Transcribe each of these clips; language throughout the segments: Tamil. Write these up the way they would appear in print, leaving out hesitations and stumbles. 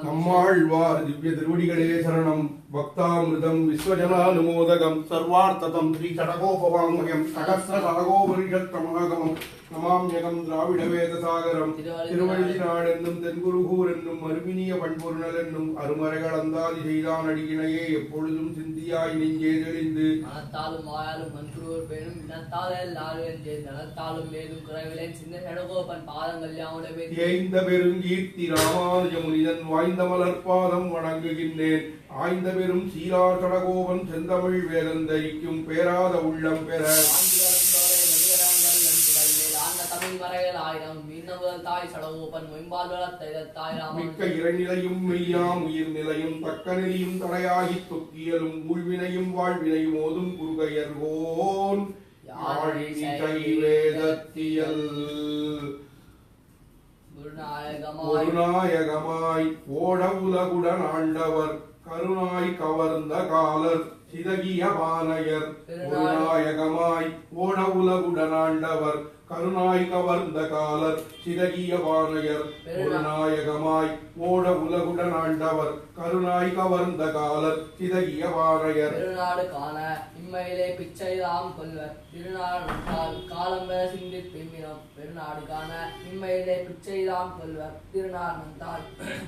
நம்மாழ்வார் திவ்ய திருவடிகளே சரணம். பக்தாமிருதம் விஸ்வஜனானுமோதகம் சர்வார்த்ததம் ஸ்ரீ சடகோபவாங்கயம் சகஸ்ரசாகோபரிஷத்தமாகமம் நமாம்யகம் திராவிட வேதசாகரம். திருவள்ளிநாடு என்னும் தென்குருகூர் என்னும் அருமினிய பண்பொருணல் என்னும் அருமறைகள் அந்தாதி செய்தான் அடியினையே எப்பொழுதும் சிந்தியாய் நெஞ்சே தெளிந்து மனத்தாலும் வாயாலும் மன்றுவோர் பேரும் இனத்தாலும் நலத்தாலும் மேலும் குறைவிலேன் சின்ன சடகோபன் பாதங்கள் யாவுடவே ஏய்ந்த பெருங்கீர்த்தி ராமானுஜ முனிதன் வாய்ந்த மலர்பாதம் வணங்குகின்றேன். ஆய்ந்த பெரும் சீரார் சடகோபன் செந்தமிழ் வேதந்தரிக்கும் பேராத உள்ளம் பெற மிக்க இறைநிலையும் மெய்யாம் உயிர் நிலையும் தக்க நெறியும் தடையாகி தொக்கியலும் ஊழ்வினையும் வாழ்வினையும் ஓதும் குருகையர்கோன் வேதத்தியல் குருநாயகமாய் ஓட உலகுடன் ஆண்டவர் கருணாய் கவர்ந்த காலர் சிதகிய பானையர். குருநாயகமாய் ஓட உலகுடன் ஆண்டவர் கருணாய் கவர்ந்த காலர் சிதகிய பானையர். குருநாயகமாய் ஓட உலகுடன் ஆண்டவர் கருணாய் கவர்ந்த காலர் சிதகிய பானையர். திருநாடு காண இம்மையிலே பிச்சைதாம் கொல்வர் திருநாள் காலம் பெற சிந்தி பிம்பினம். பெருநாடு காண இம்மையிலே பிச்சைதாம் கொல்வர் திருநாள் நந்தால்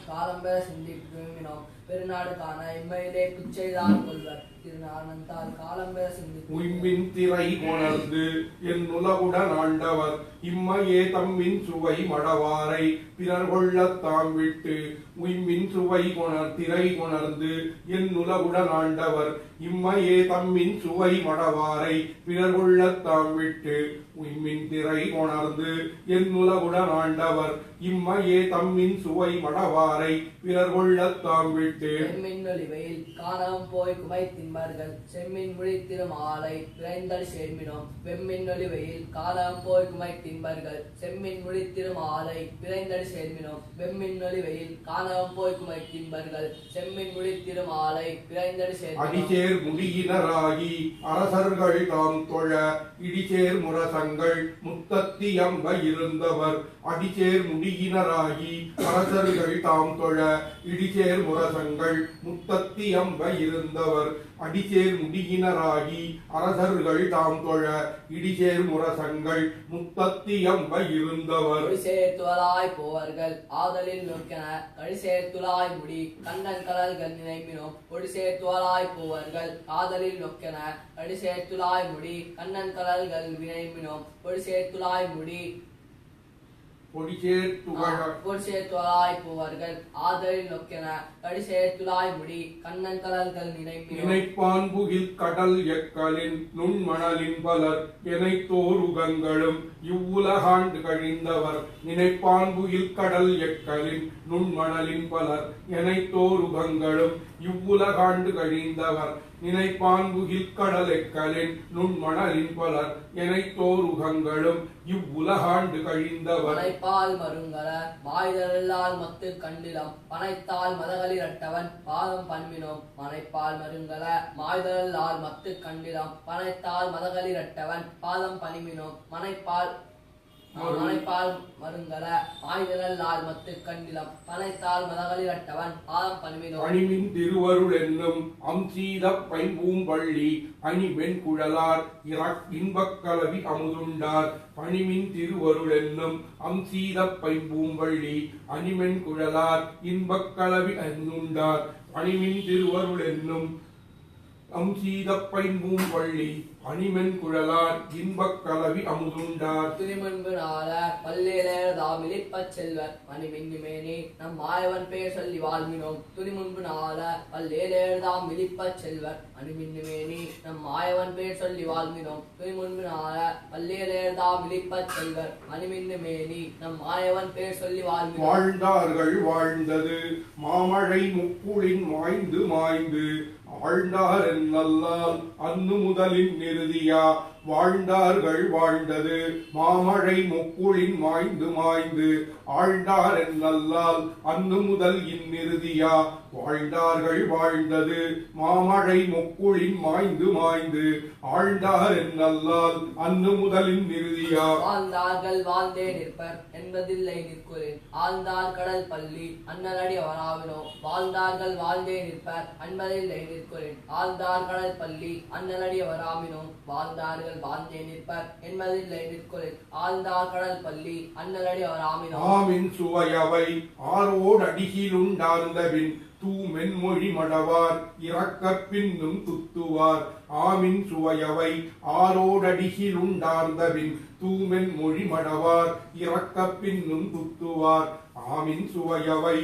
காலம் பெற சிந்தி பிம்பினம். பெருநாடு காண இம்மையிலே பிச்சைதான் கொள்வர் திருநானந்தால் காலம் பெற சிந்தி உய்மின் திரை கொணர்ந்து என் உலகுடன் ஆண்டவர் இம்மையே தம்மின் சுவை மடவாரை பிறர் கொள்ளத் தாம் விட்டு. உய்மின் சுவை திரை கொணர்ந்து என் உலகுடன் ஆண்டவர் இம்மையே தம்மின் சுவை மடவாரை பிறர் கொள்ளத் தாம் விட்டு. உய்மின் திரை கொணர்ந்து என் உலகுடன் ஆண்டவர் இம்மையே தம்மின் சுவை மடவாரை பிறர் கொள்ளத் தாம் விட்டு. செம்மின்னொலிவையில் காணம் போய் குமை தின்பர்கள் செம்மின் முழித்திரும் ஆலை விரைந்தல் சேர்மினோம். வெம்மின்னொலிவையில் காணம் போய் குமை தின்பர்கள் செம்மின் முழித்திரும் ஆலை விரைந்தல் சேர்மினோம். வெம்மின்னொலிவையில் காணம் போய் குமை தின்பர்கள் செம்மின் முழித்திரும் ஆலை விரைந்தல் சேர்மினோம். அடிசேர் முடியினராகி அரசர்கள் தாம் தொழ இடிசேர் முரசங்கள் முத்தத்தி அம்ப இருந்தவர். அடிசேர் முடியினராகி அரசர்கள் தாம் தொழ இடிசேர் முரசங்கள் முத்தத்தி அம்ப இருந்தவர். அடிசேர் முடியினராகி அரசர்கள் தாம் தொழ இடிசேர் முரசங்கள் முத்தத்தி அம்ப இருந்தவர். சேர்த்துவலாய் போவர்கள் ஆதலில் நோக்கென கடிசேர்த்துலாய் முடி கண்ணன் கடல்கள் நினைப்பினோம். ஒடி சேர்த்துவலாய் போவர்கள் ஆதலில் நோக்கென கடிசேர்த்துலாய் முடி கண்ணன் கடல்கள் வினைப்பினோம். ஒடி சேர்த்துலாய் முடி பொடிசேர்த்துலாய் போவர்கள் ஆதலில் நோக்கென கடிசேர்த்துலாய் முடி கண்ணன் கடல்கள் நினைப்பான் புகில் கடல் எக்களின் நுண்மணலின் பலர் எனைத்தோருகங்களும் இவ்வுலகாண்டு கழிந்தவர். நினைப்பான் புகில் கடல் எக்களின் நுண்மணலின் பலர் எனைத்தோருகங்களும் இவ்வுலகாண்டு கழிந்தவர். நினைப்பான் புகில் கடல் எக்களின் நுண்மணலின் பலர் எனைத்தோருகங்களும் இவ்வுலகாண்டு கழிந்தவர். பனைப்பால் மருங்கல மாய்தலால் மத்து கண்டிலம் பனைத்தால் மதகளிரட்டவன் பாதம் பண்பினோம். மனைப்பால் மருங்கல மாய்தலால் மத்து கண்டிலம் பனைத்தால் மதகளிரட்டவன் பாதம் பணிமினோம். மனைப்பால் மருங்கல ஆய்தலால் மத்து கண்டிலம் பனைத்தால் மதகளிரட்டவன் பாதம் பணிமினோம். அணிமின் திருவருள் என்னும் அம்சீத பைம்பூம்பள்ளி அணிமென் குழலார் இன்பக் கலவி அமுதுண்டார். பணிமின் திருவருள் என்னும் அம்சீத பைம்பூம்பள்ளி அணிமென் குழலார் இன்பக் கலவி அமுதுண்டார். பணிமின் திருவருள் என்னும் அம்சீத பைம்பூம்பள்ளி அணிமென் குழலார் இன்பக் கலவி அமுதுண்டார். துணிமுன்பு நாள பல்லேலர் தாமிலிப்பச் செல்வர் மணிமின்னுமேனி நம் மாயவன் பேர் சொல்லி வாழ்மினோம். துணிமுன்பு நாள பல்லேலர் தாமிலிப்பச் செல்வர் மணிமின்னுமேனி நம் மாயவன் பேர் சொல்லி வாழ்மினோம். துணிமுன்பு நாள பல்லேலர் தாமிலிப்பச் செல்வர் மணிமின்னுமேனி நம் மாயவன் பேர் சொல்லி வாழ்மினோம். வாழ்ந்தார்கள் வாழ்ந்தது மாமழை முக்குளின் மாய்ந்து மாய்ந்து ஆழ்ந்தார் என்னல்லால் அன்னு முதலின் நிறுதியா வாழ்ந்தார்கள் வாழ்ந்தது மாமழை முக்குளின் மாய்ந்து மாய்ந்து ஆழ்ந்தார் என்னல்லால் அன்னு முதல் இந்நிறுதியா வாழ்ந்தார்கள் வாழ்ந்தது மாமழை முக்குளின் மாய்ந்து மாய்ந்து ஆழ்ந்தார் என்னல்லால் அன்னு முதலின் நிறுதியா வாழ்ந்தார்கள் வாழ்ந்தே நிற்பர் என்பதில்லை நிற்குறேன் ஆழ்ந்தார் கடல் பள்ளி அன்னலடி வராவினோ வாழ்ந்தார்கள் வாழ்ந்தே நிற்பர் என்பதில்லை நிற்குறேன் ஆழ்ந்தார் கடல் பள்ளி அன்னலடி வராமினோ வாழ்ந்தார்கள் வாழ்ந்தே நிற்பர் என்பதில்லை நிற்குறேன் ஆழ்ந்தார் கடல் பள்ளி அன்னலடி வராமினோ ஆமின் சுவையவை ஆரோடு அடிகிலுண்டார்ந்தபின் தூமென்மொழி மடவார் இறக்கப் பின்னும் துத்துவார் ஆமின் சுவையவை ஆரோடடிகில் உண்டார்ந்தபின் தூமென் மொழி மடவார் இறக்கப் பின்னும் துத்துவார் ஆமின் சுவையவை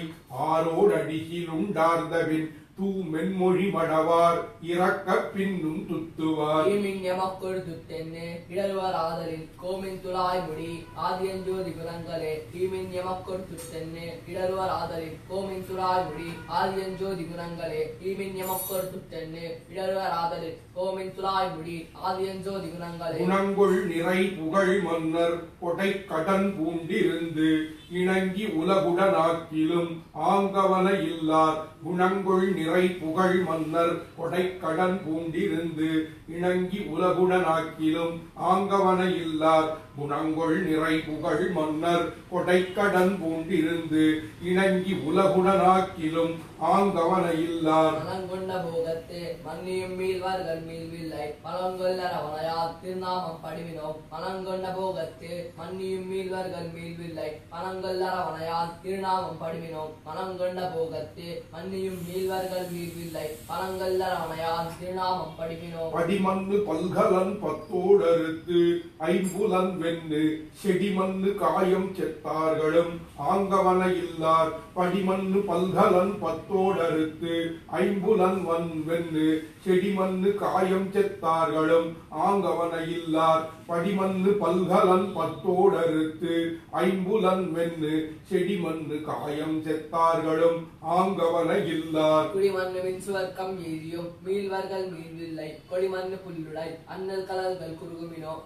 ஆரோடடிகில் உண்டார்ந்தபின் தூமென்மொழி மடவார் இறக்கப் பின்னும் துத்துவார் ஈமின் எமக்கொடு துத்தென்னு இடர்வர் ஆதலில் கோமின் துளாய் முடி ஆதியஞ்சோதி குணங்களே ஈமின் எமக்கொடு துத்தென்னு இடர்வர் ஆதலில் கோமின் துளாய் முடி ஆதியஞ்சோதி குணங்களே ஈமின் எமக்கொடு துத்தென்னு இடர்வர் ஆதலில் கோமின் துளாய் முடி ஆதியஞ்சோதி குணங்களே குணங்கொள் நிறை புகழ் மன்னர் கொடை கடன் பூண்டிருந்து இணங்கி உலகுடனாக்கிலும் ஆங்கவன இல்லார் குணங்கொள் நிறை புகழ் மன்னர் கொடைக்கடன் பூண்டிருந்து இணங்கி உலகுடனாக்கிலும் ஆங்கவன இல்லார் குணங்கொள் நிறை புகழ் மன்னர் கொடைக்கடன் பூண்டிருந்து இணங்கி உலகுடனாக்கிலும் ஆங்கவன இல்லார் மலங்கொண்ட போகத்தே மன்னியும் மீள்வார்கள் மீள்வில்லை மலங்கொல்லர் அவனையால் திருநாமம் படிவினோம் மலங்கொண்ட போகத்தே மன்னியும் மீள்வார்கள் மீள்வில்லை மலங்கொல்லர் அவனையால் திருநாமம் படிவினோம் மலங்கொண்ட போகத்தே மன்னியும் மீள்வார்கள் மீள்வில்லை மலங்கொல்லர் அவனையால் திருநாமம் படிவினோம் படிமண்ணு பல்கலன் பத்தோடறுத்து ஐம்புலன் வெண்ணு செடிமண்ணு காயம் செத்தார்களும் ஆங்கவன இல்லார் படிமண்ணு பல்கலன் பத்தோடறுத்து ஐம்புலன் வெண்ணு செடிமண்ணு காயம் செத்தார்களும் ஆங்கவன இல்லார் படிமண்ணு பல்கலன் பத்தோடறுத்து ஐம்புலன் வெண்ணு செடிமண்ணு காயம் செத்தார்களும் ஆங்கவன இல்லார் குடிமண்ணு மின்சுவர்க்கம் எரியும் மீள்வர்கள் மீள்வில்லை கொடிமண்ணு புல்லுடை அண்ணல் கலல்கள் குறுகுமினோ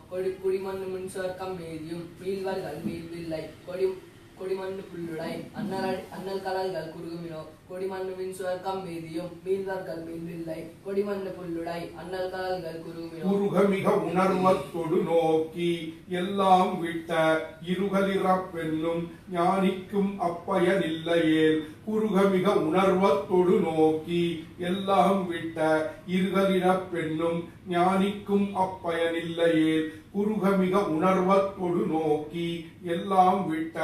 குடிமண்ணு மின்சுவர்க்கம் எரியும் மீள்வர்கள் மீள்வில்லை கொடிமண்ணு புல்லுடை அண்ணல் கலல்கள் குறுகுமினோ கொடிமண்ணு மின்சுவர்க்கம் மீதியும் மீள்வர்கள் மீள்வில்லை கொடிமண்ணு புல்லுடை அண்ணல் கலல்கள் குறுகுமினோ குறுகமிக உணர்வத்தொடு நோக்கி எல்லாம் விட்ட இருகலிறப்பென்னும் ஞானிக்கும் அப்பயனில்லையேல் குறுகமிக உணர்வத்தொடு நோக்கி எல்லாம் விட்ட இருகலிறப்பென்னும் ஞானிக்கும் அப்பயனில்லையேல் குறுகமிக உணர்வத்தொடு நோக்கி எல்லாம் விட்ட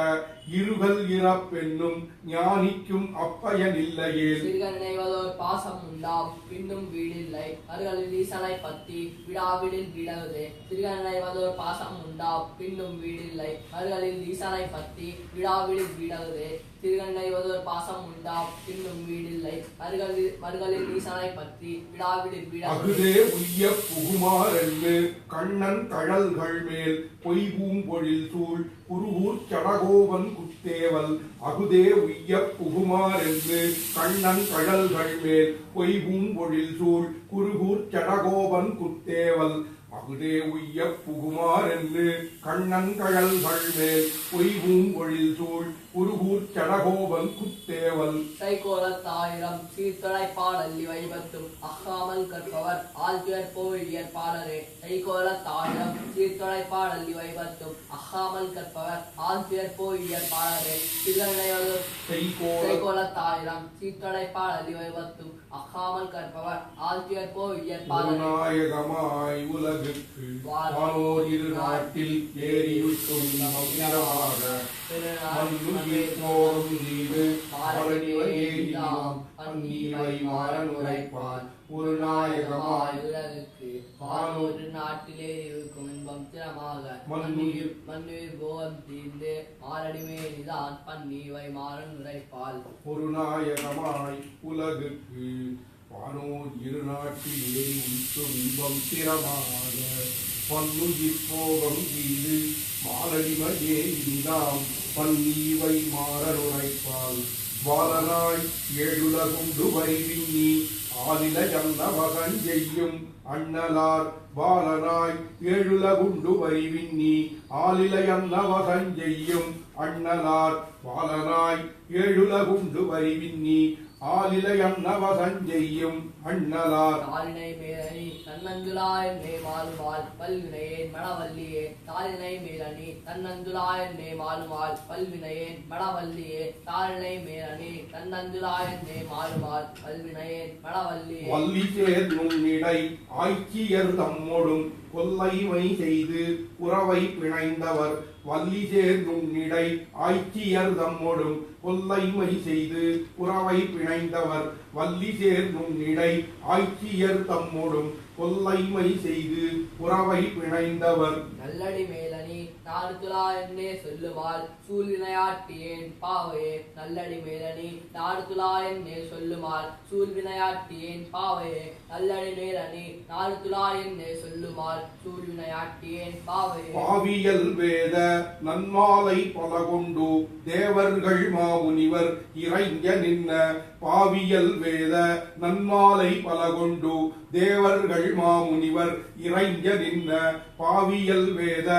இருகல் இறப்பென்னும் ஞானிக்கும் அப்பயனில்லையேல் நினைவதோர் பாசம் உண்டாம் பின்னும் வீடில்லை அவர்களில் ஈசனை பத்தி விடாவிடில் விடவுதே நினைவதோர் பாசம் உண்டாம் பின்னும் வீடில்லை அவர்களில் ஈசனை பத்தி விடாவிடில் விடவுதே திருகண்ணைவதோர் பாசம் உண்டாம் பின்னும் வீடில்லை அவர்களில் ஈசனை பற்றி விடாவிடில் விடவுதே உய்ய புகுமாறென்று கண்ணன் கழல்கள் மேல் பொய்பூம் பொழில் சூழ் குருகூர் சடகோபன் குத்தேவல் அகுதே உய்ய புகுமாறென்று கண்ணன் கழல்கள் மேல் பொய்பூம் பொழில் சூழ் குருகூர் சடகோபன் குத்தேவல் அகுதே உய்ய புகுமாறென்று கண்ணன் கழல்கள் மேல் பொய்பூம் பொழில் சூழ் குருகூர் சடகோபன் குத்தேவல் கைகோலத்தாயிரம் சீர்தடை பாடல்லி வைபத்தும் அகாமல் கற்பவர் ஆழ்துயர் போயியர் பாடரே கைகோலத்தாயிரம் சீர்தடை பாடல்லி வைபத்தும் அகாமல் கற்பவர் ஆழ்துயர் போயியர் பாடரே கைகோலத்தாயிரம் சீர்தடை பாடல்லி வைபத்தும் அகாமல் கற்பவர் ஆழ்துயர் போயியர் பாடரே உலகுக்கு வானோர் இரு நாட்டில் ஏறியுட்டும் போகும் நீடு அந்நீவை மாறன் உரைப்பான் ஒரு நாயகமாய் உலகுக்கு வானோர் நாட்டிலே இருக்கும் இன்பம் திறமாக மண்ணுயிர் போகம் தீர்ந்து மாரடிமேனிதான் பன்னீவை மாறன் உரைப்பால் ஒரு நாயகமாய் உலகுக்கு வானோர் இரு நாட்டில் ஏறி உட்டும் இன்பம் திறமாக பன்னுயிர் போகம் தீர்ந்து மாரடிமையே இந்தாம் பன்னீவை மாறன் உரைப்பால் பாலனாய் ஏழுலகுண்டு வைவின்னி ஆதில ஜன்னவகன் செய்யும் அண்ணலார் பாலனாய் ஏழுலகுண்டு வரிவின்னி ஆலிலையன்னவசஞ்செய்யும் அண்ணலார் பாலனாய் ஏழுலகுண்டு வரிவின்னி ஆலிலையன்னவசஞ்செய்யும் அண்ணலார் தாளினை மேலணி தன்னந்துலாயன்னே மாலுமால் பல்வினையேன் மணவல்லியே தாளினை மேலணி தன்னந்துலாயன்னே மாலுமால் பல்வினையேன் மணவல்லியே தாளினை மேலணி தன்னந்துலாயன்னே மாலுமால் பல்வினையேன் மணவல்லியே வள்ளி சேர் நுண்ணிடை ஆய்ச்சியர் தம்மொடும் கொல்லைமை செய்து உறவை பிணைந்தவர் வள்ளி சேர் நுண்ணிடை ஆய்ச்சியர் தம்மொடும் கொல்லைமை செய்து உறவை பிணைந்தவர் வள்ளி சேர் நுண்ணிடை ஆய்ச்சியர் தம்மொடும் கொல்லைமை செய்து உறவை பிணைந்தவர் நல்லடி மேலணி நாடுதுலா என்னே சொல்லுமால் சூழ்வினையாட்டியேன் பாவையே நல்லடி மேலணி நாடுதுலா என்னே சொல்லுமால் சூழ்வினையாட்டியேன் பாவையே நல்லடி மேலணி நாடுதுலா என்னே சொல்லுமால் சூழ்வினையாட்டியேன் பாவையே பாவியல் வேத நன்மாலை பல கொண்டு தேவர்கள் மாமுனிவர் இறைஞ்ச நின்ன பாவியல் வேத நன்மாலை பல கொண்டு தேவர்கள் மாமுனிவர் இறைஞ்ச நின்ன பாவியல் வேத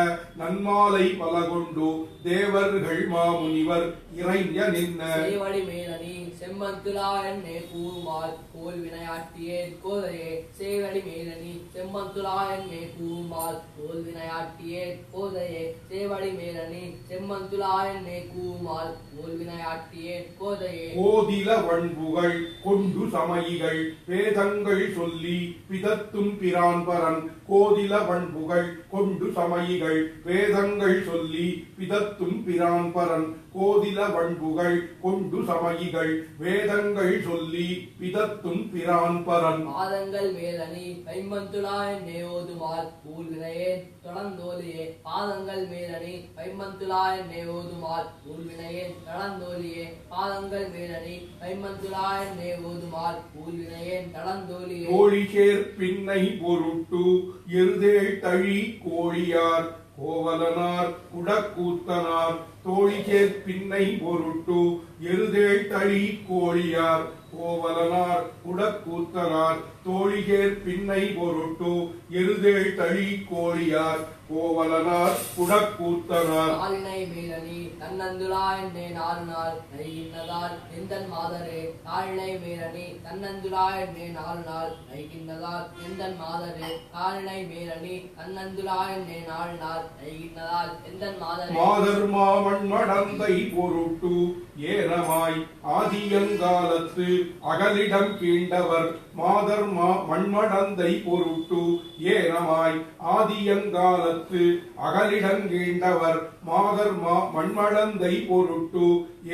நன்மாலை பல கொண்டு தேவர்கள் மாமுனிவர் இறைஞ்ச நின்ன சேவடி மேலணி செம்மந்துலா என்னே கூறுமால் கோல் வினையாட்டியேன் கோதையே சேவடி மேலணி செம்மந்துலா என்னே கூறுமால் கோல் வினையாட்டியேன் கோதையே சேவடி மேலணி செம்மந்துலா என்னே கூறுமால் கோல் வினையாட்டியேன் கோதையே கோதில வண்புகள் கொண்டு சமயிகள் வேதங்கள் சொல்லி பிதத்தும் பிரான்பரன் கோதில வண்புகள் கொண்டு சமயிகள் வேதங்கள் சொல்லி பிதத்தும் பிரான்பரன் கோதில வண்புகள் கொண்டு சமயிகள் வேதங்கள் சொல்லி பிதத்தும் பிரான்பரன் பாதங்கள் மேலணி பைமந்துலா என்னே ஓதுமால் ஊல் வினையேன் தொடர்ந்தோலியே பாதங்கள் மேலணி பைமந்துலா என்னே ஓதுமால் ஊல் வினையேன் தொடர்ந்தோலியே பாதங்கள் மேலணி பைமந்துலா என்னே ஓதுமால் ஊல் வினையேன் தொடர்ந்தோலியே கோழிசேர் பின்னை பொருட்டு எருதேள் தழி கோழியார் கோவலனார் குடக்கூத்தனார் தோழிசேர் பின்னை பொருட்டு எருதேள் தழி கோழியார் கோவலனார் குடக்கூத்தனார் தோழிசேர் பின்னை பொருட்டு எருதேள் தழி கோழியார் கோவலனார் குடக்கூத்தனார் தாளினை மேலணி தன்னந்துலா என்னே நாளுநாள் நைகின்றதால் எந்தன் மாதரே தாளினை மேலணி தன்னந்துலா என்னே நாளுநாள் நைகின்றதால் எந்தன் மாதரே தாளினை மேலணி தன்னந்துலா என்னே நாளுநாள் நைகின்றதால் எந்தன் மாதரே மாதர் மாமன் மடந்தை பொருட்டு ஏனமாய் ஆதியங்காலத்து அகலிடம் கீண்டவர் மாதர் மண்மடந்தை பொருட்டு ஏனமாய் ஆதியங்காலத்து அகலிடம் கீண்டவர் மாதர் மண்மடந்தை பொருட்டு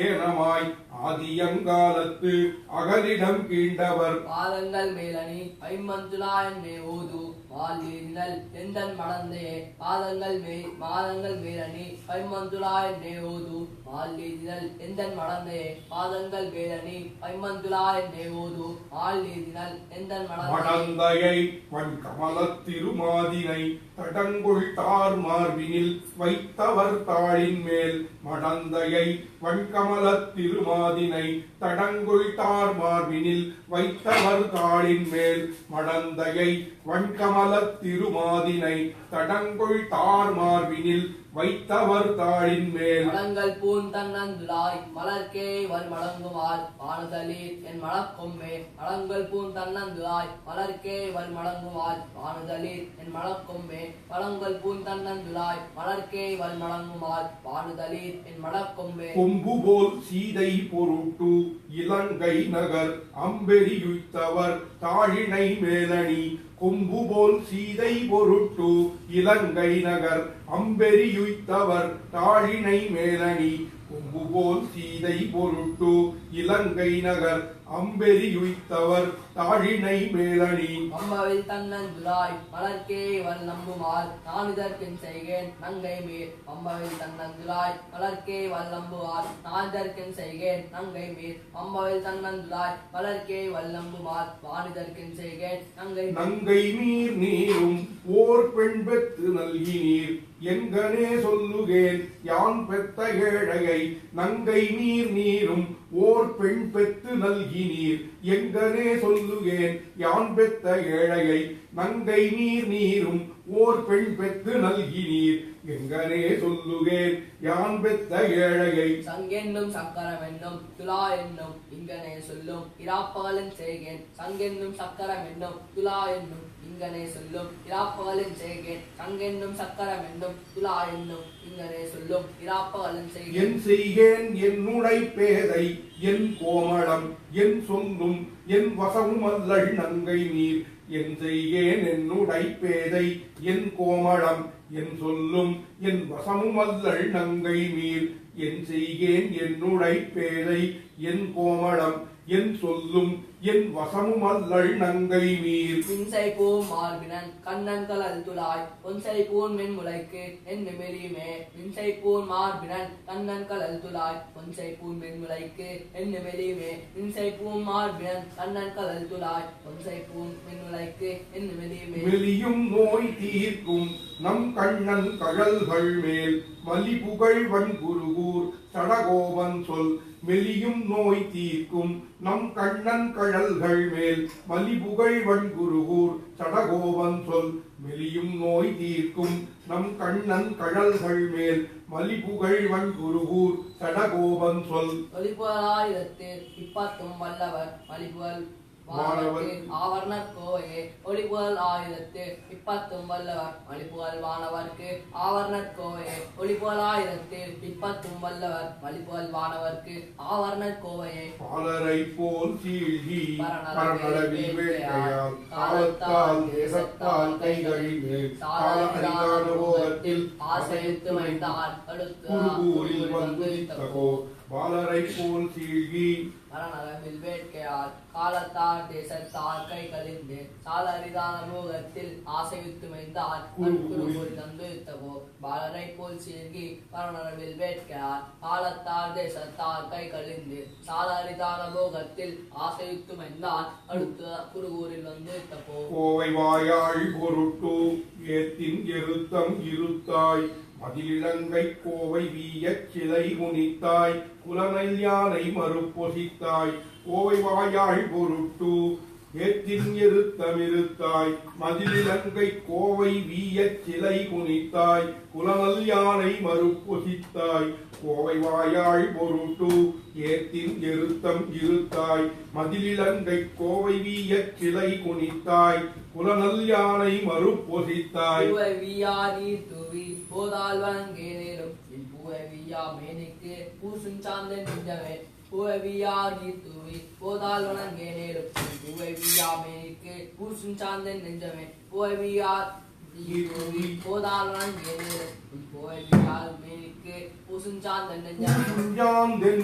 ஏனமாய் ஆதியங்காலத்து அகலிடம் கீண்டவர் பாதங்கள் மேலணி பைமந்துலா என்னே ஓது வாழ்நீரினல் எந்தன் மடந்தையே பாதங்கள் மேலணி பைமந்துலா என்னே ஓது வாழ்நீரினல் எந்தன் மடந்தையே பாதங்கள் மேலணி பைமந்துலா என்னே ஓது வாழ்நீரினல் எந்தன் மடந்தையை வன் கமலத் திருமாதினை தடங்குள் தார் மார்பினில் வைத்தவர் தாளின் மேல் மடந்தையை வன்கமலத் திருமாதினை தடங்குள் தார் மார்பினில் வைத்தவர் தாளின் மேல் மடந்தையை வன்கமலத் திருமாதினை தடங்குள் தார் மார்பினில் வைத்தவர் தாளின் மேல் மடங்கள் பூன் தன்னந்துலாய் மலர்க்கே வர் மடங்குமால் வானுதலீர் என் மலக்கொம்மே மடங்கள் பூன் தன்னந்துலாய் மலர்க்கே வர் மடங்குமால் வானுதலீர் என் மலக்கொம்மே மடங்கள் பூன் தன்னந்துலாய் மலர்க்கே வர் மடங்குமால் வானுதலீர் என் மலக்கொம்மே கொம்பு போல் சீதை பொருட்டு இலங்கை நகர் அம்பெரியுய்த்தவர் தாழினை மேலணி கொம்பு போல் சீதை பொருட்டு இலங்கை நகர் அம்பெரியுய்த்தவர் தாழினை மேலணி கொம்பு போல் சீதை பொருட்டு இலங்கை நகர் அம்பெரியுய்த்தவர் தாழினை மேலணி அம்பவில் தன்னந்துலாய் மலர்க்கே வல் நம்புமால் நான் இதற்கென் செய்கேன் நங்கை மீர் அம்பவில் தன்னந்துலாய் மலர்க்கே வல் நம்புவார் நான் இதற்கென் செய்கேன் நங்கை மீர் அம்பவில் தன்னந்துலாய் மலர்க்கே வல் நம்புமால் வானிதற்கென் செய்கேன் நங்கை மீர் நீரும் ஓர் பெண் பெற்று நல்கி நீர் என்கனே சொல்லுகேன் யான் பெத்த ஏழையை நங்கை மீர் நீரும் ஓர் பெண் பெத்து நல்கினீர் எங்கனே சொல்லுகேன் யான் பெத்த ஏழையை நங்கை நீர் நீரும் ஓர் பெண் பெத்து நல்கினீர் எங்கனே சொல்லுகேன் யான் பெத்த ஏழையை சங்கென்னும் சக்கரம் என்னும் துலா என்னும் இங்கனே சொல்லும் இராப்பகலின் செய்கேன் சங்கென்னும் சக்கரம் என்னும் துலா என்னும் இங்கனே சொல்லும் இராப்பகலின் செய்கேன் சங்கென்னும் சக்கரம் என்னும் துலா என்னும் இங்கனே சொல்லும் இராப்பகலின் செய்கேன் என் செய்கேன் என்னுடை பேதை என் கோமளம் என் சொந்தும் என் வசமும் அல்லள் நங்கை நீர் என் செய்கேன் என்னுடை பேதை என் கோமளம் என் சொல்லும் என் வசமும் அல்லள் நங்கை மீர் என் செய்கேன் என்னுடை பேதை என் கோமளம் என் சொல்லும் என் வசமும் அல்லள் நங்கை மீர் பின்சை பூம் மார்பினன் கண்ணன் கலல் துளாய் பொன்சை பூன் மென் முளைக்கு என் நிமிரியுமே பின்சை பூன் மார்பினன் கண்ணன் கலல் துளாய் பொன்சை பூன் மென் முளைக்கு என் நிமிரியுமே பின்சை பூன் மார்பினன் கண்ணன் கலல் துளாய் பொன்சை பூன் மென் முளைக்கு என் நிமிரியுமே மெலியும் நோய் தீர்க்கும் நம் கண்ணன் கழல்கள் மேல் மலி புகழ்வன் குருகூர் சடகோபன் சொல் மெலியும் நோய் தீர்க்கும் நம் கண்ணன் கழல்கள் மேல் மலி புகழ்வன் குருகூர் சடகோபன் சொல் மெலியும் நோய் தீர்க்கும் நம் கண்ணன் கழல்கள் மேல் மலி புகழ்வன் குருகூர் சடகோபன் சொல் ஒளிபுகழாயிரத்து இப்பத்தும் வல்லவர் மலிபுகழ் ஆவர்ணர் கோவையே ஒளிபுகழ் ஆயிரத்து இப்பத்தும் வல்லவர் மலிபுகழ் வானவர்க்கு ஆவர்ணர் கோவையே ஒளிபுகழ் ஆயிரத்து இப்பத்தும் வல்லவர் மலிபுகழ் வானவர்க்கு ஆவர்ணர் கோவையே பாலரை போல் சீழ்கி பரநளவில் வேட்கையால் காலத்தால் தேசத்தால் கைகளில் மேல் கால அரிதானுபவத்தில் ஆசையுத்து வைத்தால் குருகூரில் வந்து தகோ பாலரை போல் சீழ்கி மரணவில் வேட்கையால் காலத்தால் தேசத்தால் கை கழிந்து சால அரிதான மோகத்தில் ஆசையுத்து மைந்தால் குருகூரி தந்து தவோ பாலரை போல் சீர்கி மரணவில் வேட்கையால் காலத்தால் தேசத்தால் கை கழிந்து சால அரிதான மோகத்தில் ஆசையுத்து மைந்தால் அடுத்த குருகூரில் வந்து தப்போ கோவை வாயாள் பொருட்டு ஏத்தின் எருத்தம் இருத்தாய் மதிலிலங்கை கோவை வீயச் சிலை முனித்தாய் குலநல் யானை மறுப்பொசித்தாய் கோவை வாயாள் பொருட்டு ஏத்தின் எருத்தமிருத்தாய் மதிலிலங்கை கோவை வீயச் சிலை முனித்தாய் குலநல் யானை மறுப்பொசித்தாய் கோவை வாயாள் பொருட்டு ஏத்தின் எருத்தம் இருத்தாய் மதிலிலங்கை கோவை வீயச் சிலை குனித்தாய் குலநல் யானை மறுப்பொசித்தாய் போதால் வணங்கே நேரும் பூவியா மேனிக்கு பூசும் சாந்தன் நெஞ்சமே பூவியா நீர் தூவி போதால் வணங்கே நேரும் பூவியா மேனிக்கு பூசும் சாந்தன் நெஞ்சமே பூவியா போதால் வணங்கே நேரும் பூவியா மேனிக்கு பூசும் சாந்தன்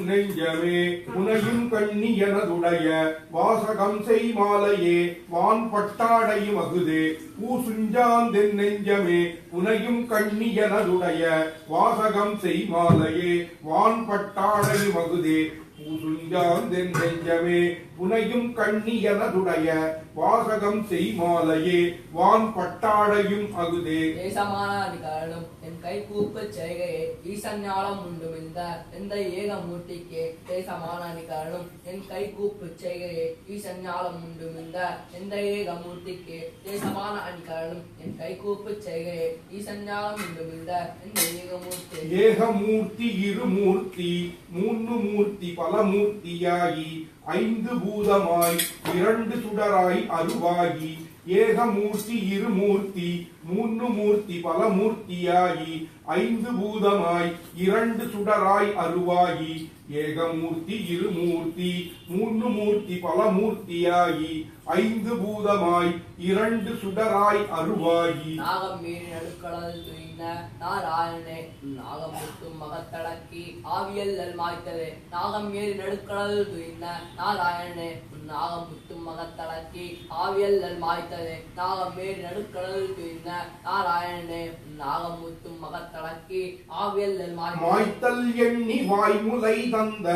நெஞ்சமே உனையும் கண்ணி எனதுடைய வாசகம் செய் மாலையே வான் பட்டாடையும் அகுதே பூசுஞ்சாந்தென் நெஞ்சமே உனையும் கண்ணி எனதுடைய வாசகம் செய் மாலையே வான் பட்டாடையும் அகுதே பூசுஞ்சாந்தென் நெஞ்சமே புனையும் கண்ணி எனதுடைய வாசகம் செய் மாலையே வான் பட்டாடையும் அகுதே தேசமான அதிகாரம் என் கை கூப்ப செய்கையே ஈசன்யாலம் உண்டு இந்த எந்த ஏகமூர்த்திக்கே தேசமான அதிகாரம் என் கை கூப்பு செய்கையே ஈசன்யாலம் உண்டு இந்த எந்த ஏகமூர்த்திக்கே தேசமான அதிகாரம் என் கை கூப்பு செய்கையே ஈசன்யாலம் உண்டு இந்த எந்த ஏகமூர்த்தி ஏகமூர்த்தி இருமூர்த்தி மூன்று மூர்த்தி பலமூர்த்தியாகி ஐந்து பூதமாய் இரண்டு சுடராய் அருவாகி ஏகமூர்த்தி இருமூர்த்தி மூன்று மூர்த்தி பலமூர்த்தியாகி ஐந்து பூதமாய் இரண்டு சுடராய் அருவாகி ஏகமூர்த்தி இருமூர்த்தி மூன்று மூர்த்தி பலமூர்த்தியாகி ஐந்து பூதமாய் இரண்டு சுடராய் அருவாகி நாகம் மீறி நடுக்கடல் துயின நாராயணனே நாகம் முத்தும் மகத்தடக்கி ஆவியல் மாய்த்ததே நாகம் மீறி நடுக்கடல் துயின நாராயணனே நாகம் முத்தும் மகத்தடக்கி ஆவியல் மாய்த்ததே நாகம் மீறி நடுக்கடல் துயின நாராயணனே நாகம் முத்தும் மகத்த அறத்தடக்கி ஆவியல் மாய்த்தல் எண்ணி வாய்முலை தந்த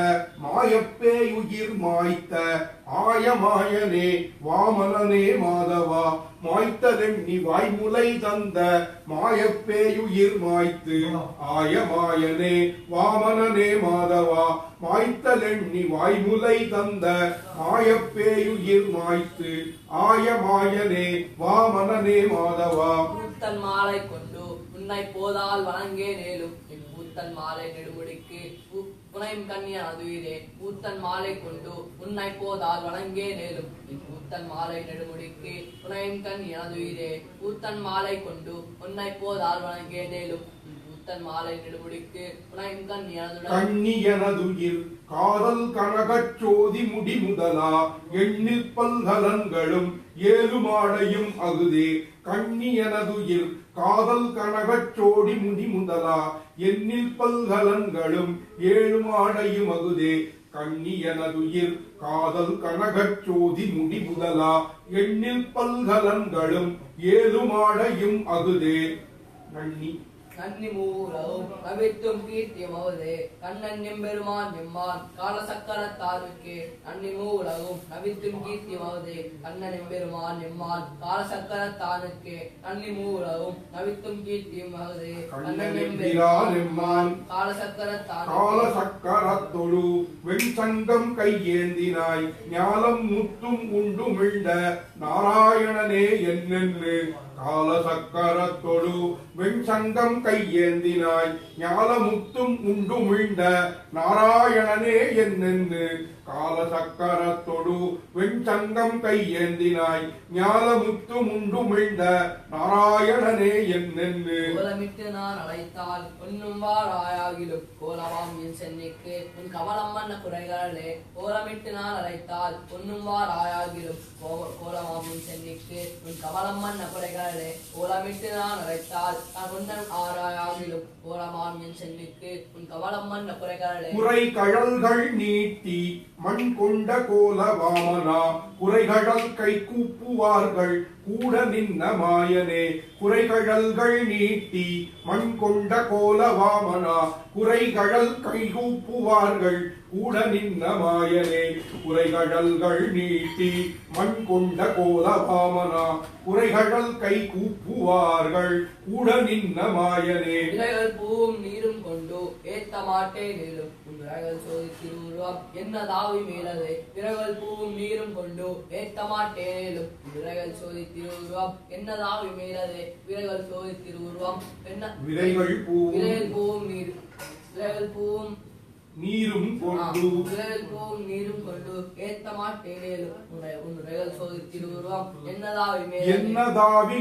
மாயப்பேயுயிர் மாய்த்த ஆயமாயனே வாமனனே மாதவா மாய்த்தலெண்ணி வாய்முலை தந்த மாயப்பேயுயிர் மாய்த்து ஆயமாயனே வாமனனே மாதவா மாய்த்தலெண்ணி வாய்முலை தந்த மாயப்பேயுயிர் மாய்த்து ஆயமாயனே வாமனனே மாதவா கூத்தன் மாலை கொண்டு உன்னை போதால் வணங்கே நேலும் என் கூத்தன் மாலை நெடுமுடிக்கு புனையும் கண்ணியன் அதுயிரே கூத்தன் மாலை கொண்டு உன்னை போதால் வணங்கே நேலும் என் கூத்தன் மாலை நெடுமுடிக்கு புனையும் கண்ணியன் அதுயிரே கூத்தன் மாலை கொண்டு உன்னை போதால் வணங்கே நேலும் கூத்தன் மாலை நெடுமுடிக்கு புனையும் கண்ணியனதுயிர் காதல் கனகச்சோதி முடி முதலா எண்ணில் பல்கலன்களும் ஏழுமாடையும் அகுதே கண்ணியனதுயிர் காதல் கனகச்சோடி முடி முதலா எண்ணில் பல்கலன்களும் ஏழுமாடையும் அகுதே கண்ணியனதுயிர் காதல் கனகச்சோதி முடி முதலா எண்ணில் பல்கலன்களும் ஏழுமாடையும் அகுதே நன்னி மூலவும் கவித்தும் கீர்த்தியமவதே கண்ணன் எம்பெருமான் எம்மான் காலசக்கரத்தாருக்கு நன்னி மூலவும் கவித்தும் கீர்த்தியமவதே கண்ணன் எம்பெருமான் எம்மான் காலசக்கரத்தானுக்கு நன்னி மூலவும் கவித்தும் கீர்த்தியமவதே கண்ணன் எம்பெருமான் காலசக்கரத்தொழு வெண்சங்கம் கையேந்தினாய் ஞாலம் முத்தும் உண்டு மிழ்ந்த நாராயணனே என்னென்று காலசக்கரத்தொழு வெண்சங்கம் கையேந்தினாய் ஞாலமுத்தும் உண்டு மிழ்ந்த நாராயணனே என்னென்று காலசக்கரத்தொடு வெண்சங்கம் கையேந்தினாய் ஞாலமுத்தும் உண்டு மிழ்ந்த நாராயணனே என்னென்று கோலமிட்டு நான் அழைத்தால் ஒன்னும் வாராயாகிலும் கோலவாம் என் சென்னைக்கு உன் கமலம் வண்ண குறைகளே கோலமிட்டு நான் அழைத்தால் ஒன்னும் வாராயாகிலும் கோலவாம் என் சென்னைக்கு உன் கமலம் வண்ண குறைகளே கோலமிட்டு நான் அழைத்தால் நான் ஒன்னும் ஆராயாகிலும் கோலமாம் என் சென்னைக்கு உன் கமலம் வண்ண குறைகளே குறை கழல்கள் நீட்டி மண் கொண்ட கோல வாமனா குறைகழல் கை கூப்புவார்கள் கூட நின்ன மாயனே குறைகழல்கள் நீட்டி மண் கொண்ட கோல வாமனா குறைகழல் கை கூப்புவார்கள் கூட நின்ன மாயனே குறைகழல்கள் நீட்டி மண் கொண்ட கோல வாமனா குறைகழல் கை கூப்புவார்கள் கூட நின்ன மாயனே பூவும் நீரும் கொண்டு ஏத்த மாட்டேன் மேலும் சோதி திருவுருவம் என்னதாவி மேலதே விரகல் பூவும் நீரும் கொண்டு ஏத்த மாட்டேனும் விரகல் சோதி திருவுருவம் என்னதாவி மேலதே விரகல் சோதி திருவுருவம் என்ன விரைகள் பூவும் நீரும் கொண்டு ஏத்த மாட்டேனும் உன்னுரைகள் சோதி திருவுருவம் என்னதாவி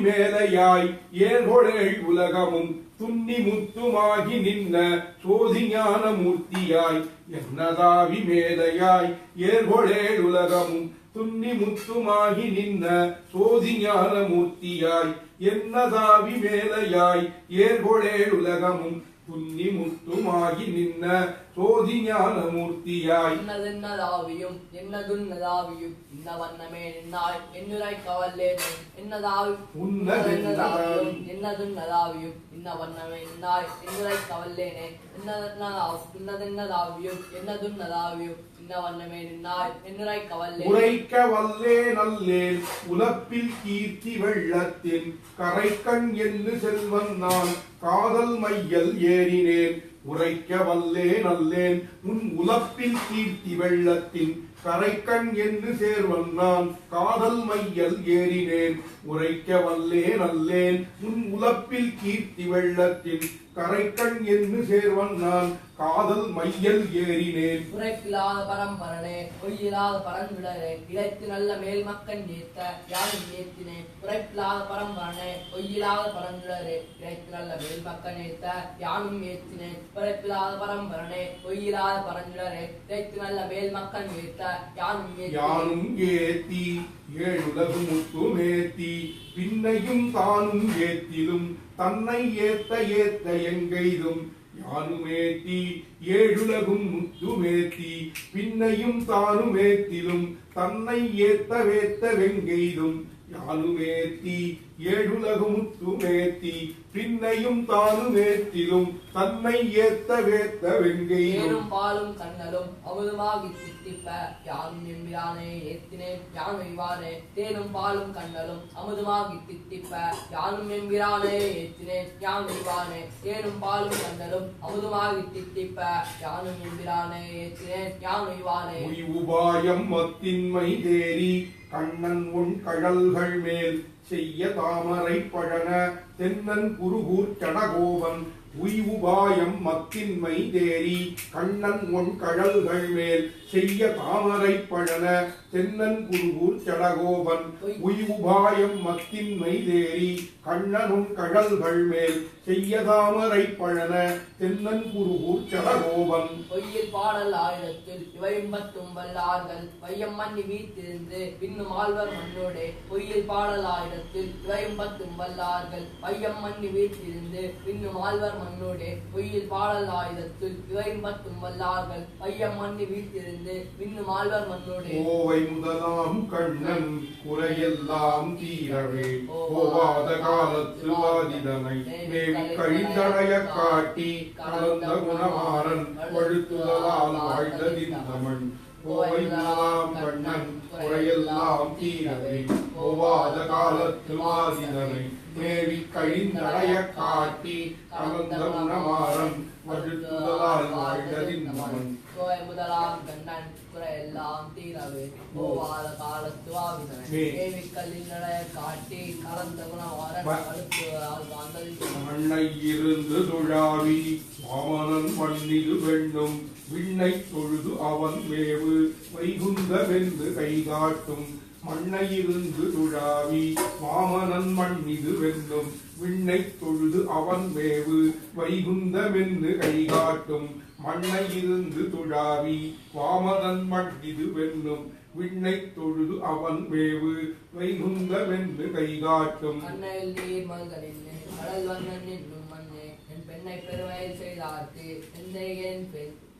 மேலையாய் ஏர்கொழேள் உலகமும் துன்னி முத்துமாகி நின்ன சோதி ஞான மூர்த்தியாய் என்னதாவி மேலையாய் ஏர்கொழேள் உலகமும் துன்னி முத்துமாகி நின்ன சோதி ஞான மூர்த்தியாய் என்னதாவி மேலையாய் ஏர்கொழேள் உலகமும் துன்னி முத்துமாகி நின்ன சோதி ஞான மூர்த்தியாய் என்னதென்னதாவியும் என்னதுன்னதாவியும் இன்ன வண்ணமே நின்னாய் என்னுரை கவல்லேனே என்னதாவி உன்னதென்னதாவியும் என்னதுன்னதாவியும் இன்ன வண்ணமே நின்னாய் என்னுரை கவல்லேனே என்னதென்னதாவியும் என்னதுன்னதாவியும் இன்ன வண்ணமே நின்னாய் என்னுரை கவல்லே உரைக்க வல்லே நல்லேன் உலப்பில் கீர்த்தி வெள்ளத்தின் கரைக்கண் என்று செல்வன் நான் காதல் மையல் ஏறினேன் உரைக்க வல்லே நல்லேன் உன் உலப்பில் கீர்த்தி வெள்ளத்தின் கரைக்கண் என்று சேர்வன் நான் காதல் மையல் ஏறினேன் உரைக்க வல்லே நல்லேன் உன் உலப்பில் கீர்த்தி வெள்ளத்தின் கரைக்கண் என்று சேர்வன் நான் காதல் மையல் ஏறினேன் உரைப்பில்லாத பரம்பரனே பொய்யில்லாத பரந்துடரே இழைத்து நல்ல மேல் மக்கள் ஏத்த யாரும் ஏத்தினேன் உரைப்பில்லாத பரம்பரனே பொய்யில்லாத பரந்துடரே இழைத்து நல்ல மேல் மக்கள் ஏத்த யானும் ஏத்தினேன் உரைப்பில்லாத பரம்பரனே பொய்யில்லாத பரந்துடரே இழைத்து நல்ல மேல் மக்கள் ஏத்த யானும் ஏத்தி ஏழுலகு முத்துமேத்தி பின்னையும் தானும் ஏத்திலும் தன்னை ஏத்த ஏத்த எங்கெய்தும் யானுமேத்தி ஏழுலகும் முத்துமேத்தி பின்னையும் தானுமேத்திலும் தன்னை ஏத்த வேத்த வெங்கெய்தும் யானுமேத்தி ஏழுலகுமுத்து மேத்தி பின்னையும் தானுமேத்திலும் தன்னை ஏத்த வேத்த வெங்கையும் தேனும் பாலும் கண்ணலும் அமுதமாகி தித்திப்ப யானும் எம்பிரானே ஏத்தினேன் யான் வைவானே தேனும் பாலும் கண்ணலும் அமுதமாகி தித்திப்ப யானும் எம்பிரானே ஏத்தினேன் யான் வைவானே தேனும் பாலும் கண்ணலும் அமுதமாகி தித்திப்ப யானும் எம்பிரானே ஏத்தினேன் யான் வைவானே உபாயம் மத்தின்மை தேரி கண்ணன் உன் கழல்கள் மேல் செய்ய தாமரை பழன தென்னன் குருகூர் சடகோபன் உய்வுபாயம் மத்தின்மை தேரி கண்ணன் உன் கழல்கள் மேல் செய்ய தாமரை பழன தென்னன் குருகூர் சடகோபன் உய்வுபாயம் மத்தின்மை தேரி கண்ணன் உன் கழல்கள் மேல் செய்ய தாமரை பழன தென்னன் குருகூர் சடகோபன் பொய்யில் பாடல் ஆயிரத்தில் இவையம்பத்தும் வல்லார்கள் வையம் மண்ணி வீட்டிருந்து பின்னும் ஆழ்வர் மண்ணோடே பொய்யில் பாடல் ஆயிரத்தில் இவையம்பத்தும் வல்லார்கள் வையம் மண்ணி வீட்டிருந்து பின்னும் ஆழ்வர் மண்ணோடே பொய்யில் பாடல் ஆயுதத்தில் இவையம்பத்தும் வல்லார்கள் வையம் மண்ணி வீட்டிருந்து பின்னும் ஆழ்வர் மண்ணோடே கோவை முதலாம் கண்ணன் குறையெல்லாம் தீரவே போவாத காலத்து வாதிதனை மேவி கழிந்தடைய காட்டி கலந்த குணமாறன் பழுத்துதலால் வாழ்ந்ததிந்தமன் கோவை முதலாம் கண்ணன் குறையெல்லாம் தீரவே போவாத காலத்து வாதிதனை மேவி கழிந்தடைய காட்டி கலந்த குணமாறன் பழுத்துதலால் வாழ்ந்ததிந்தமன் கோவை முதலாம் கண்ணன் குறையெல்லாம் தீரவே போவாத காலத்து வாவிதனை மேவி கல்லினடைய காட்டி கலந்த குணமாறன் பழுத்துதலால் வாழ்ந்ததிந்தமன் மண்ணை இருந்து துழாவி வாமனன் மண்ணிது வெண்ணும் விண்ணை தொழுது அவன் மேவு வைகுந்த வென்று கைகாட்டும் மண்ணை இருந்து துழாவி வாமனன் மண்ணிது வெண்ணும் விண்ணை தொழுது அவன் மேவு வைகுந்த வென்று கைகாட்டும் மண்ணை இருந்து துழாவி வாமனன் மண்ணிது வெண்ணும் விண்ணை தொழுது அவன் மேவு வைகுந்த வென்று கைகாட்டும் கண்ணையில் நீர் மல்களின் கடல் வண்ணன் என்னும் மண்ணே என் பெண்ணை பெருமையில் செய்தார்க்கு என்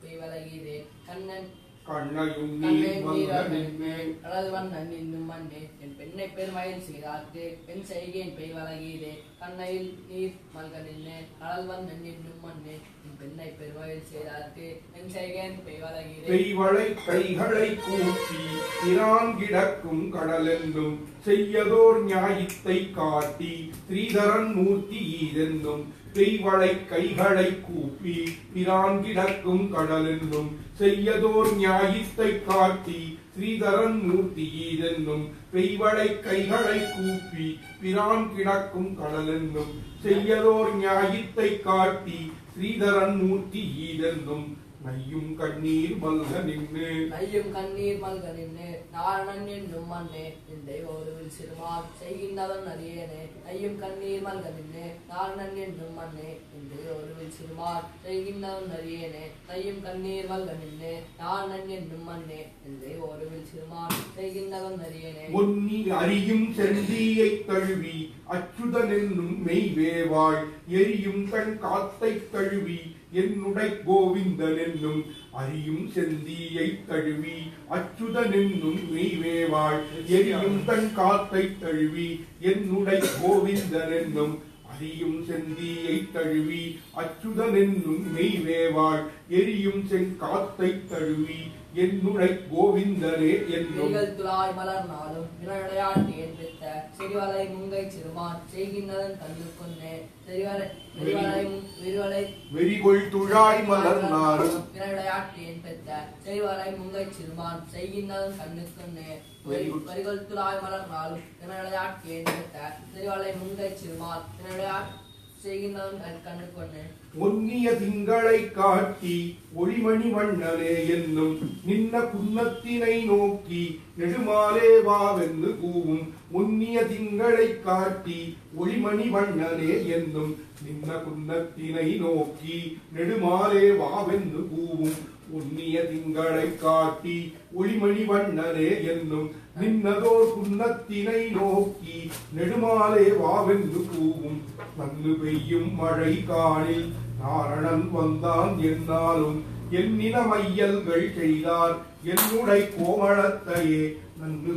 பெய்வலகிதே கண்ணன் கண்ணையும் நீர் கடல் வண்ணன் என்னும் மண்ணே என் பெண்ணை பெருமையில் செய்தார்க்கு பெண் செய்கேன் பெய்வலகிதே கண்ணையில் நீர் மல்களின் கடல் வண்ணன் என்னும் மண்ணே என் பெண்ணை பெருமையில் செய்தார்க்கு பெண் செய்கேன் பெய்வலகிதே பெய்வளை கைகளை கூப்பி பிரான் கிடக்கும் கடல் என்றும் செய்யதோர் ஞாயித்தை காட்டி ஸ்ரீதரன் மூர்த்தி ஈதென்னும் பெய்வளை கைகளை கூப்பி பிரான் கிடக்கும் கடல் என்றும் செய்யதோர் ஞாயித்தை காட்டி ஸ்ரீதரன் மூர்த்தி ஈதென்னும் பெய்வளை கைகளை கூப்பி பிரான் கிடக்கும் கடல் என்றும் செய்யதோர் ஞாயித்தை காட்டி ஸ்ரீதரன் மூர்த்தி ஈதென்னும் நையும் கண்ணீர் மல்க நின்று நையும் கண்ணீர் மல்க நின்று நாரணன் என்னும் மண்ணே என் தெய்வோருவில் சிறுமார் செய்கின்றவன் அறியேனே நையும் கண்ணீர் மல்க நின்று நாரணன் என்னும் மண்ணே என் தெய்வோருவில் சிறுமார் செய்கின்றவன் அறியேனே நையும் கண்ணீர் மல்க நின்று நாரணன் என்னும் மண்ணே என் தெய்வோருவில் சிறுமார் செய்கின்றவன் அறியேனே ஒன்னி அறியும் செந்தியை தழுவி அச்சுதன் என்னும் மெய்வேவாள் எரியும் தன் காத்தை தழுவி என்னுடை கோவிந்தன் என்னும் அறியும் செந்தியை தழுவி அச்சுதன் என்னும் மெய்வேவாள் எரியும் தன் காத்தை தழுவி என்னுடை கோவிந்தன் என்னும் அறியும் செந்தியை தழுவி அச்சுதன் என்னும் மெய்வேவாள் எரியும் சென் காத்தை தழுவி என்னுடை கோவிந்தரே என்னும் துளாய் மலர்னாலும் விளையாட்டி என்பித்த செறிவலை முங்கை சிறுமான் செய்கின்றதன் கண்ணு கொன்னே வெறிகொள் துழாய் மலர்னாலும் விளையாட்டி என்பித்த செறிவலை முங்கை சிறுமான் செய்கின்றதன் கண்ணு கொன்னே வரிகொள் துளாய் மலர்னாலும் விளையாட்டி என்பித்த செறிவலை முங்கை சிறுமான் செய்கின்றதன் கண்ணு கொன்னே ஒன்னிய திங்களை காட்டி ஒளிமணி வண்ணனே என்னும் நின்ன குன்னத்தினை நோக்கி நெடுமாலே வாவென்று கூவும் ஒன்னிய திங்களை காட்டி ஒளிமணி வண்ணனே என்னும் நின்ன குன்னத்தினை நோக்கி நெடுமாலே வாவென்று கூவும் உன்னிய திங்களை காட்டி ஒளிமணி வண்ணனே என்னும் நின்னதோர் குன்னத்தினை நோக்கி நெடுமாலே வாவென்று கூவும் நன்னு பெய்யும் மழை காணில் நாரணன் வந்தான் என்னாலும் என்னின மையல்கள் செய்தார் என்னுடை கோமளத்தையே நன்கு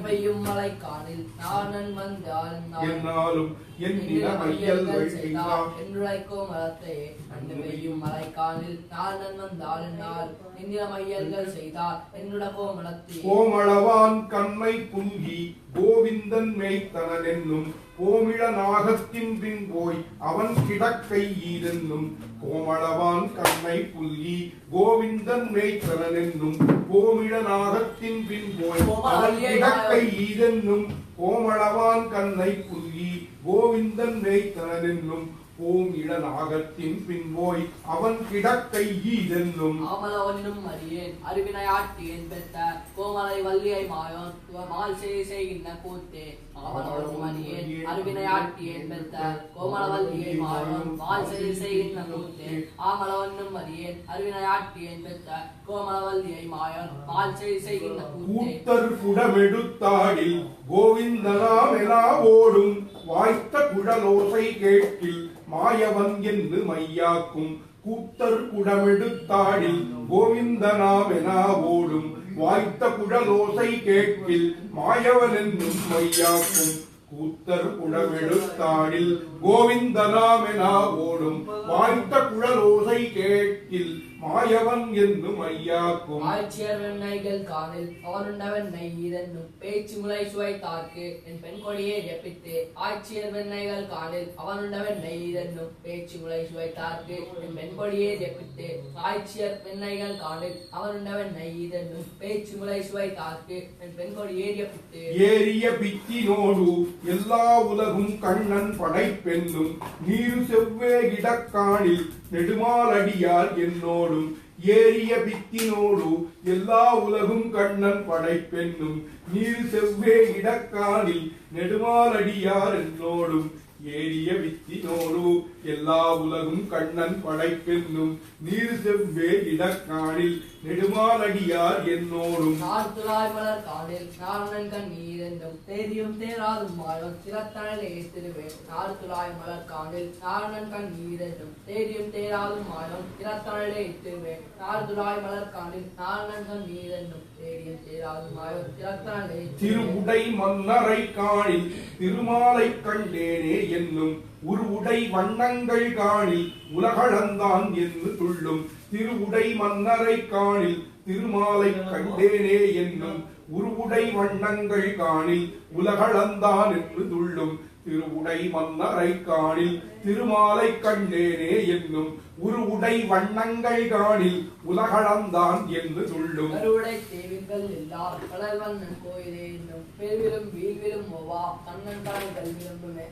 பெய்யும் மழை காணில் நானன் வந்தால் என்னாலும் என் மையல்கள் செய்தார் என்னுடை கோமளத்தையே நன்கு பெய்யும் மழை காணில் நானன் வந்தால் என்னால் என்னிட மையல்கள் செய்தார் என்னுட கோமளத்தை கோமளவான் கண்ணை புங்கி கோவிந்தன் மேய்த்தனன் என்னும் கோமிள நாகத்தின் பின் போய் அவன் கிடக்கை ஈதென்னும் கோமளவான் கண்ணை புல்கி கோவிந்தன் மேய்த்தனன் என்னும் கோமிள நாகத்தின் பின் போய் அவன் கிடக்கை ஈதென்னும் கோமளவான் கண்ணை புல்கி கோவிந்தன் மேய்த்தனன் என்னும் கோமிள நாகத்தின் பின் போய் அவன் கிடக்கை ஈதென்னும் ஆமலவனும் அறியேன் அறிவினையாட்டியேன் பெற்ற கோமலை வள்ளியை மாயோன் மால் செய்கின்ற கூத்தே ஆமலவனும் அறியேன் அறிவினையாட்டியேன் பெற்ற கோமல வள்ளியை மாயோன் மால் செய்கின்ற கூத்தே ஆமலவனும் அறியேன் அறிவினையாட்டியேன் பெற்ற கோமல வள்ளியை மாயோன் மால் செய்கின்ற கூத்தர் குடமெடுத்தாடில் கோவிந்தனாம் என ஓடும் வாய்த்த குழலோசை கேட்கில் மாயவன் என்று மையாக்கும் கூத்தர் குடமெடுத்தாடில் கோவிந்தனாம் என ஓடும் வாய்த்த குழலோசை கேட்கில் மாயவன் என்னும் மையாக்கும் கூத்தர் குடமெடுத்தாடில் கோவிந்தனாம் என ஓடும் வாய்த்த குழலோசை கேட்கில் மாயவன் என்னும் ஐயாக்கும் ஆட்சியர் வெண்ணைகள் காணில் அவனுண்ட வெண்ணெய் இதென்னும் பேச்சு முளை சுவைத்தார்க்கு என் பெண் கொடியே ஜெபித்து ஆட்சியர் வெண்ணைகள் காணில் அவனுண்ட வெண்ணெய் இதென்னும் பேச்சு முளை சுவைத்தார்க்கு என் பெண் கொடியே ஜெபித்து ஆட்சியர் வெண்ணைகள் காணில் அவனுண்ட வெண்ணெய் இதென்னும் பேச்சு முளை சுவைத்தார்க்கு என் பெண் கொடியே ஜெபித்து ஏறிய பித்தினோடு எல்லா உலகும் கண்ணன் படைப்பென்னும் நீரு செவ்வே இடக்காணில் நெடுமாலடியார் என்னோடும் ஏறிய பித்தினோடு எல்லா உலகும் கண்ணன் படைப்பென்னும் நீரு செவ்வே இடக்காணில் நெடுமாலடியார் என்னோடும் ஏறிய வித்தினோடு எல்லா உலகும் கண்ணன் படைப்பென்னும் நீர் செவ்வே இடக்காணில் நெடுமாலடியார் என்னோடும் நார்த்துலாய் மலர் காணில் நாரணன் கண் நீரென்றும் தேதியும் தேராதும் மாயம் திறத்தனலே திருவேன் நார்த்துலாய் மலர் காணில் நாரணன் கண் நீரென்றும் தேதியும் தேராதும் மாயம் திறத்தனலே திருவேன் நார்த்துலாய் மலர் காணில் நாரணன் கண் நீரென்றும் தேதியும் தேராதும் மாயம் திறத்தனலே திருவுடை மன்னரை காணில் திருமாலை கண்டேனே என்னும் உருவுடை வண்ணங்கள் காணில் உலகளந்தான் என்று துள்ளும் திருவுடை மன்னரை காணில் திருமாலை கண்டேனே என்னும் உருவுடை வண்ணங்கள் காணில் உலகளந்தான் என்று துள்ளும் திருவுடை மன்னரை காணில் திருமாலை கண்டேனே என்னும் உருவுடை வண்ணங்கள் காணில் உலகளந்தான் என்று துள்ளும் கருவுடை தேவிகள் எல்லாம் கடல் வண்ணன் கோயிலே என்னும் பெருவிலும் வீழ்விலும் மோவா கண்ணன் கடல்கள் விரும்புமே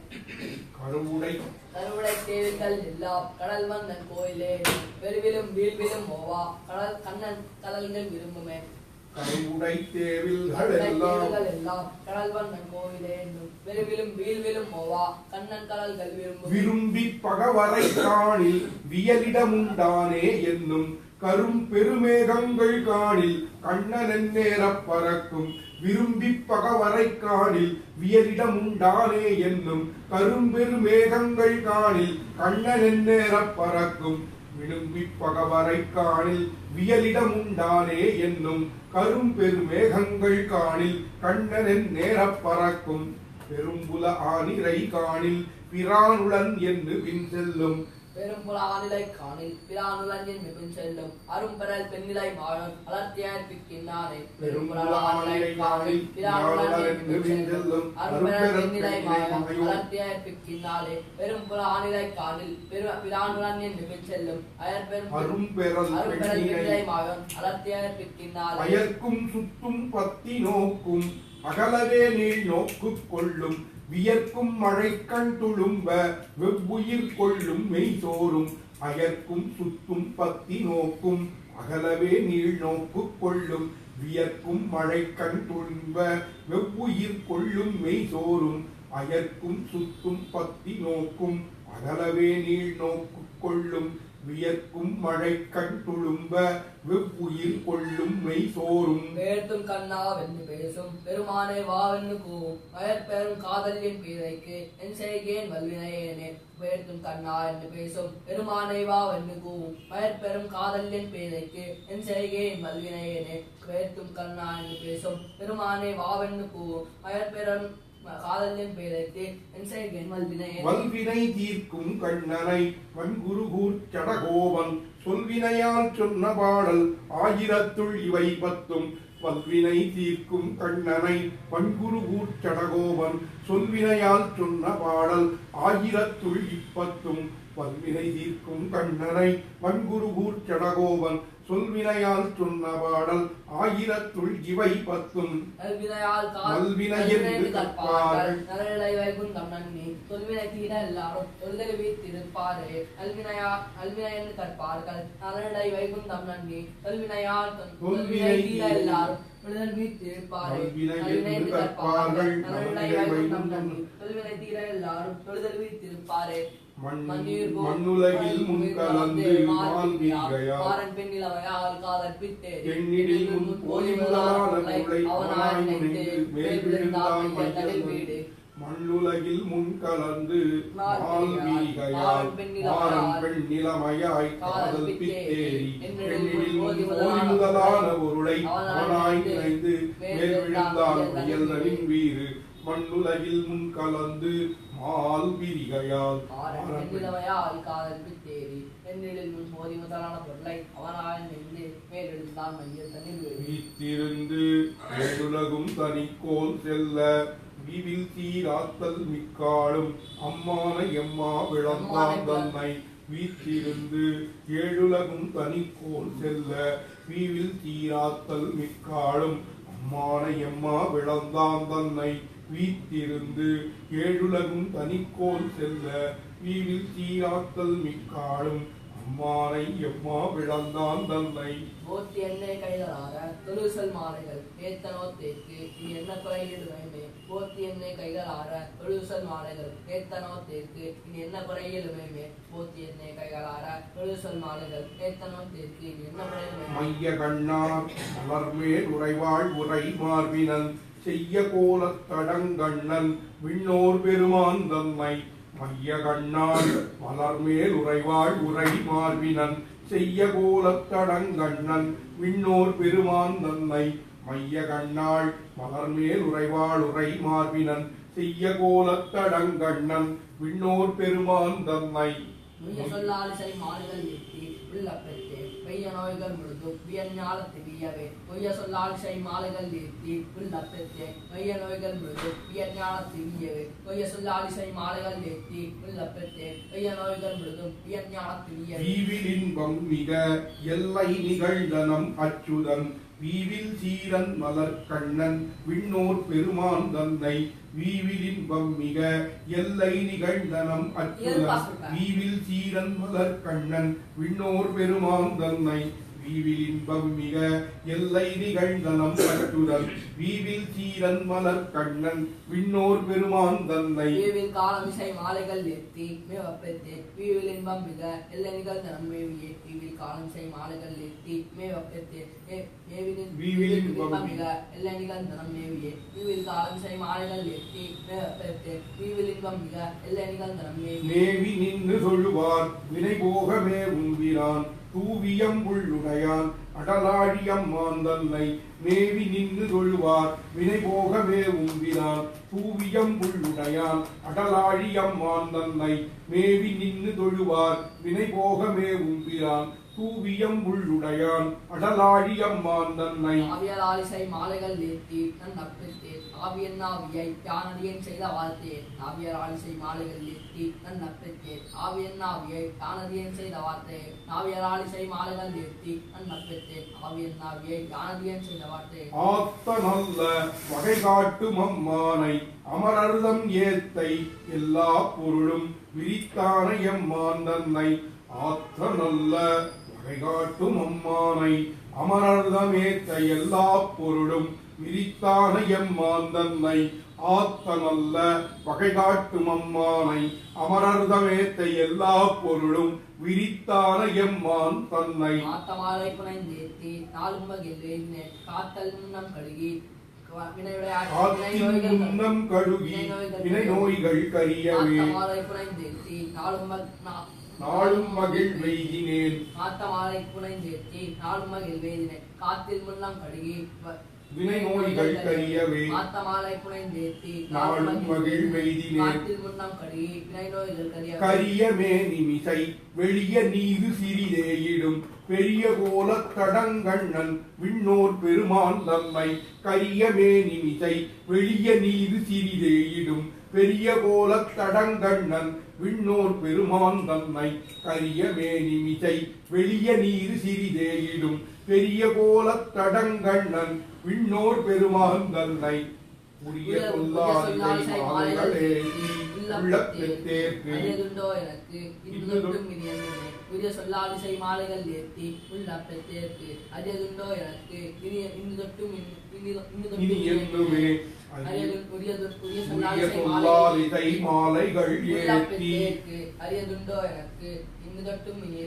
கருவுடை தேவிகள் எல்லாம் கடல் வண்ணன் கோயிலே என்னும் பெருவிலும் வீழ்விலும் மோவா கண்ணன் கடல்கள் விரும்புமே கருவுடை தேவில்கள் எல்லாம் கடல் வண்ணன் கோயிலே என்னும் பெருவிலும் வீழ்விலும் மோவா கண்ணன் கடல்கள் விரும்பி பகவரை காணில் வியலிடமுண்டானே என்னும் கரும் பெருமேகங்கள் காணில் கண்ணன் நேரப் பறக்கும் விரும்பி பகவரை காணில் வியலிடமுண்டானே என்னும் கரும்பெருமேகங்கள் காணில் கண்ணன் நேரப் பறக்கும் விரும்பி பகவரை காணில் வியலிடமுண்டானே என்னும் கரும்பெருமேகங்கள் காணில் கண்ணன் நேரப் பறக்கும் பெரும்புல ஆனிரை காணில் பிரானுடன் என்று பின் செல்லும் பெரும்புல ஆனிலை காணில் பிரானுடன் என்று பின் செல்லும் அரும்பெறல் பெண்ணிலை மாழன் அலர்த்தியார்ப்பிக்கின்றானே பெரும்புல ஆனிலை காணில் பிரானுடன் என்று பின் செல்லும் அரும்பெறல் பெண்ணிலை மாழன் அலர்த்தியார்ப்பிக்கின்றானே பெரும்புல ஆனிலை காணில் பிரானுடன் என்று பின் செல்லும் அரும்பெறல் பெண்ணிலை மாழன் அலர்த்தியார்ப்பிக்கின்றானே அயர்க்கும் சுத்தும் பத்தி நோக்கும் அகலவே நீள் நோக்கு கொள்ளும் வியர்க்கும் மழை கண் துளும்ப வெவ்வுயிர் கொள்ளும் மெய் சோறும் அயர்க்கும் சுத்தும் பத்தி நோக்கும் அகலவே நீள் நோக்கு கொள்ளும் வியர்க்கும் மழை கண் துளும்ப வெவ்வுயிர் கொள்ளும் மெய் சோறும் அயர்க்கும் சுத்தும் பத்தி நோக்கும் அகலவே நீள் நோக்கு கொள்ளும் வியர்க்கும் மழை கண் துளும்ப வெவ்வுயிர் கொள்ளும் மெய் சோறும் பேர்த்தும் கண்ணா வென்று பேசும் பெருமானே வாவென்று கூவும் பெரும் காதலின் பீதைக்கு என் செய்கேன் வல்வினையேனே பேர்த்தும் கண்ணா என்று பேசும் பெருமானை வாவென்று கூவும் பெரும் காதலின் பீதைக்கு என் செய்கேன் வல்வினையேனே பேர்த்தும் கண்ணா என்று பேசும் பெருமானை வாவென்று கூவும் பெரும் காதலின் பேரைத்து என் செய்கேன் வல்வினையேனே வல்வினை தீர்க்கும் கண்ணனை வன்குருகூர் சடகோபன் சொல்வினையால் சொன்ன பாடல் ஆயிரத்துள் இவை பத்தும் வல்வினை தீர்க்கும் கண்ணனை வன்குருகூர் சடகோபன் சொல்வினையால் சொன்ன பாடல் ஆயிரத்துள் இப்பத்தும் வல்வினை தீர்க்கும் கண்ணனை வன்குருகூர் சடகோபன் சொல்வினையால் சொன்ன பாடல் ஆயிரத்துள் இவை பத்தும் நல்வினையென்று கற்பார்கள் நலநிலை வைகுந்தம் நன்னி சொல்வினை தீர எல்லாரும் தொழுதெழுவி திருப்பாரே நல்வினை என்று கற்பார்கள் நலநிலை வைகுந்தம் நன்னி சொல்வினையால் சொல்வினை தீர எல்லாரும் தொழுதெழுவி திருப்பாரே நல்வினை என்று கற்பார்கள் நலநிலை வைகுந்தம் நன்னி சொல்வினை தீர எல்லாரும் தொழுதெழுவி திருப்பாரே மண்ணுலகில் முன்கலந்து மாறன் பெண்ணிலவையால் காதற்பித்தே பெண்ணிடில் முன் போலி முதலான பொருளை அவனாய் நினைந்து மேல் விழுந்தான் மையல் வீடு மண்ணுலகில் முன்கலந்து மால்வீகையால் மாறன் பெண் நிலமையாய் காதல் பித்தேறி பெண்ணிடில் முன் போலி முதலான பொருளை அவனாய் நினைந்து மேல் விழுந்தான் மையல் வீடு மண்ணுலகில் முன் கலந்து மால் விரிகையால் காதல் பித்தேறி பெண்ணிடில் முன் போதி முதலான பொருளை அவனாய் நினைந்து மேலெழுந்தான் மையல் தனில் வீத்திருந்து ஏழுலகும் தனிக்கோல் செல்ல விவில் தீராத்தல் மிக்காலும் அம்மான எம்மா விளந்தான் தன்னை வீத்திருந்து ஏழுலகும் தனிக்கோல் செல்ல விவில் தீராத்தல் மிக்காலும் அம்மான எம்மா விளந்தான் தன்னை வீத்திருந்து ஏழுலகும் தனிக்கோல் செல்ல வீவில் தீராத்தல் மிக்காலும் அம்மானை எம்மா விளந்தான் தன்னை போத்தி எண்ணெய் கைகளார தொழுசல் மாலைகள் ஏத்தனோ தேக்கு இனி என்ன குறையிலுமே போத்தி எண்ணெய் கைகளார தொழுசல் மாலைகள் ஏத்தனோ தேக்கு இனி என்ன குறையிலுமே போத்தி எண்ணெய் கைகளார தொழுசல் மாலைகள் ஏத்தனோ தேக்கு இனி என்ன குறையிலுமே மைய கண்ணார் மலர்மேல் உறைவாள் உரை மார்பினன் செய்ய கோலத் தடங்கண்ணன் விண்ணோர் பெருமான் தன்னை மைய கண்ணாள் மலர்மேல் உறைவாள் உரை மார்பினன் செய்ய கோலத் தடங்கண்ணன் விண்ணோர் பெருமான் தன்னை மைய கண்ணாள் மலர்மேல் உறைவாள் உரை மார்பினன் செய்ய கோலத் தடங்கண்ணன் விண்ணோர் பெருமான் தன்னை சொல்லாலிசை மாறுதல் எட்டி உள்ள பெற்றே பெய்ய நோய்கள் முழுதும் வியஞ்ஞாலத்து வியவே பொய்ய சொல்லாலிசை மாலைகள் ஏற்றி உள்ள பெற்றே பெய்ய நோய்கள் முழுதும் வியஞ்ஞாலத்து வியவே பொய்ய சொல்லாலிசை மாலைகள் ஏற்றி உள்ள பெற்றே பெய்ய நோய்கள் முழுதும் வியஞ்ஞாலத்து வியவே வீவிலின்பம் மிக எல்லை நிகழ்ந்தனம் அச்சுதன் வீவில் சீரன் மலர் கண்ணன் விண்ணோர் பெருமான் தன்னை வீவிலின்பம் மிக எல்லை நிகழ்ந்தனம் அச்சுதன் வீவில் சீரன் மலர் கண்ணன் விண்ணோர் பெருமான் தன்னை வீவில் இன்பம் மிக எல்லை நிகழ்ந்தனம் அச்சுதன் வீவில் சீரன் மலர் கண்ணன் விண்ணோர் பெருமான் தன்னை வீவில் காலமிசை மாலைகள் ஏற்றி மேவப்பெற்றே வீவில் இன்பம் மிக எல்லை நிகழ்ந்தனம் மேவியே வீவில் காலமிசை மாலைகள் ஏற்றி மேவப்பெற்றே வீவில் இன்பம் மிக எல்லை நிகழ்ந்தனம் மேவியே வீவில் காலமிசை மாலைகள் ஏற்றி மேவப்பெற்றே வீவில் இன்பம் மிக எல்லை நிகழ்ந்தனம் மேவி நின்று சொல்லுவார் வினை போகமே உம்பிரான் தூவியம் உள்ளுடையான் அடலாழியம் மாந்தன்னை மேவி நின்று தொழுவார் வினை போகவே உம்பினான் தூவியம் உள்ளுடையான் அடலாழியம் மாந்தன்னை மேவி நின்று தொழுவார் வினை போகவே உம்பினான் தூவியம் உள்ளுடையான் அடலாழியம் மாந்தன்னை ஆவியலாலிசை மாலைகள் ஏற்றி நன் நப்பித்தே ஆவியன்னாவியை யானடியன் செய்த வார்த்தே நாவியலாலிசை மாலைகள் ஏற்றி நன் நப்பித்தே ஆவியன்னாவியை யானடியன் செய்த வார்த்தே நாவியலாலிசை மாலைகள் ஏற்றி நன் நப்பித்தே ஆவியன்னாவியை யானடியன் செய்த வார்த்தே ஆத்த நல்ல வகை காட்டும் அம்மானை அமரர்தம் ஏத்தை எல்லா பொருளும் விரித்தான எம்மாந்தன்னை ஆத்த நல்ல வகைகாட்டும் அம்மானை அமரர்தமேத்த எல்லா பொருளும் விரித்தான எம்மான் தன்னை ஆத்த நல்ல வகைகாட்டும் அம்மானை அமரர்தமேத்த எல்லா பொருளும் விரித்தான எம்மான் தன்னை ஆத்தமாலை புனைந்தேத்தி நாளும் மகிழ்வேன் காத்தல் முன்னம் கழுகி முன்னம் கழுகி வினை நோய்கள் கரியவே ஆத்தமாலை புனைந்தேத்தி நாளும் மகிழ் வெய்தினேன் ஆத்தமாலை புனைந்தேத்தி நாளும் மகிழ் வேதினேன் காத்தில் முன்னம் கழுகி வினை நோய்கள் கரியவே ஆத்தமாலை புனைந்தேத்தி நாளும் மகிழ் வெய்தினேன் காத்தில் முன்னம் கழுகி வினை நோய்கள் கரியமே நிமிசை வெளிய நீது சிறிதேயிடும் பெரிய கோல தடங்கண்ணன் விண்ணோர் பெருமான் தன்னை கரியமே நிமிசை வெளிய நீது சிறிதேயிடும் பெரிய கோல தடங்கண்ணன் விண்ணோர் பெருமான் தன்னை கரியமே நிமிசை வெளிய நீர் சிறிதேயிடும் பெரிய கோல தடங்கண்ணன் விண்ணோர் பெருமான் தன்னை உரிய சொல்லாதிசை மாலைகளே உள்ளத்தேற்கு உரிய சொல்லாதிசை மாலைகள் ஏற்றி உள்ளப்பத்தேற்கு அரியதுண்டோ எனக்கு இனி தொட்டும் இனி என்னுமே உரிய சொல்லாதிசை மாலைகள் ஏற்றி அரியதுண்டோ எனக்கு இனி தொட்டும் இனி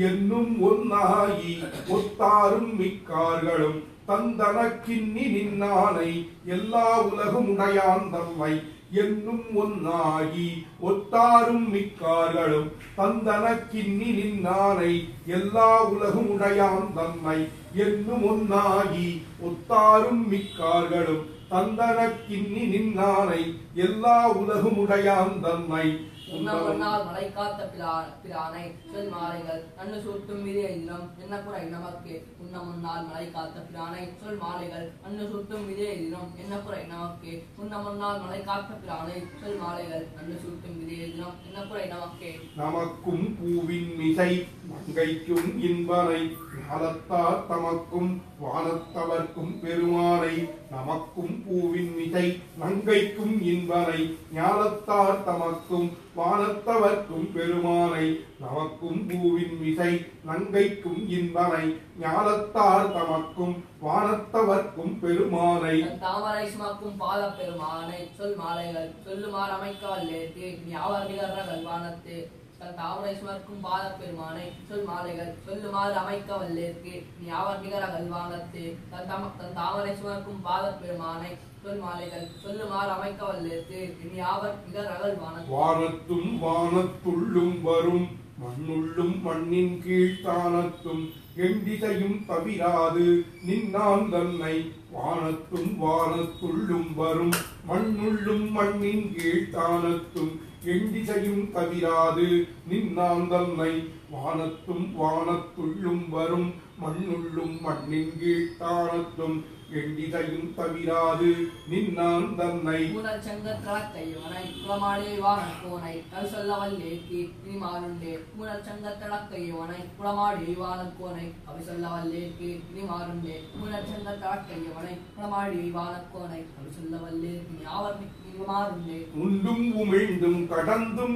என்னும் ஒன்னாகி ஒத்தாரும் மிக்கார்களும் தந்தனக்கின்னி நின்னானை எல்லா உலகும் உடையான் தம்மை என்னும் ஒன்னாகி ஒத்தாரும் மிக்கார்களும் தந்தனக்கின்னி நின்னானை எல்லா உலகும் உடையான் தம்மை என்னும் ஒன்னாகி ஒத்தாரும் மிக்கார்களும் தந்தனக்கின்னி நின்னானை எல்லா உலகும் உடையான் தம்மை உண்ணால் மலை காத்த பிரானை சொல் மாலைகள் நன்னு சூட்டும் விதிய தினம் என்ன குறை நமக்கு உண்ணமுன்னால் மலை காத்த பிரானை சொல் மாலைகள் நன்னு சூட்டும் விதிய தினம் என்ன குறை நமக்கு உண்ணமுன்னால் மலை காத்த பிரானை சொல் மாலைகள் நன்னு சூட்டும் விதிய தினம் என்ன குறை நமக்கு நமக்கும் பூவின் மிசை மங்கைக்கும் இன்பனை ஞாலத்தார் தமக்கும் வானத்தவர்க்கும் பெருமானை நமக்கும் பூவின் மிசை நங்கைக்கும் இன்பனை ஞாலத்தார் தமக்கும் வானத்தவர்க்கும் பெருமானை நமக்கும் பூவின் மிசை நங்கைக்கும் இன்பனை ஞாலத்தார் தமக்கும் வானத்தவர்க்கும் பெருமானை தாமரை சுமக்கும் பாத பெருமானை சொல் மாலைகள் சொல்லுமாறு அமைக்க வல்லேற்கு யாவர் நிகழ்கள் வானத்து தன் தாமரை சுமக்கும் பாத பெருமானை சொல் மாலைகள் சொல்லுமாறு அமைக்க வல்லேற்கு யாவர் நிகர கல்வானத்து தன் தாமரை சுமக்கும் பாத பெருமானை சொல் மாலைகள் சொல்லுமாறு அமைக்க வல்லேற்கு யாவர் நிகர வானத்தும் வானத்துள்ளும் வரும் மண்ணுள்ளும் மண்ணின் கீழ்த்தானத்தும் எண்டிசையும் தவிராது நின்னான் தன்னை வானத்தும் வானத்துள்ளும் வரும் மண்ணுள்ளும் மண்ணின் கீழ்த்தானத்தும் எண்டிசையும் தவிராது நின்னான் தன்னை வானத்தும் வானத்துள்ளும் வரும் மண்ணுள்ளும் மண்ணின் கீழ்த்தானத்தும் எண்டிசையும் தவிராது நின்னான் தன்னை மூனல் சங்கத் கலக்கையோனை குளமாடே வானக்கோனை கல் சொல்ல வல்லேக்கி இனி மாறுண்டே மூனல் சங்கத் கலக்கையோனை குளமாடே வானக்கோனை அவை சொல்ல வல்லேக்கி இனி மாறுண்டே மூனல் சங்கத் கலக்கையோனை குளமாடே வானக்கோனை அவை சொல்ல வல்லேக்கி யாவர் மாறுண்டே உண்டும் உமிழ்ந்தும் கடந்தும்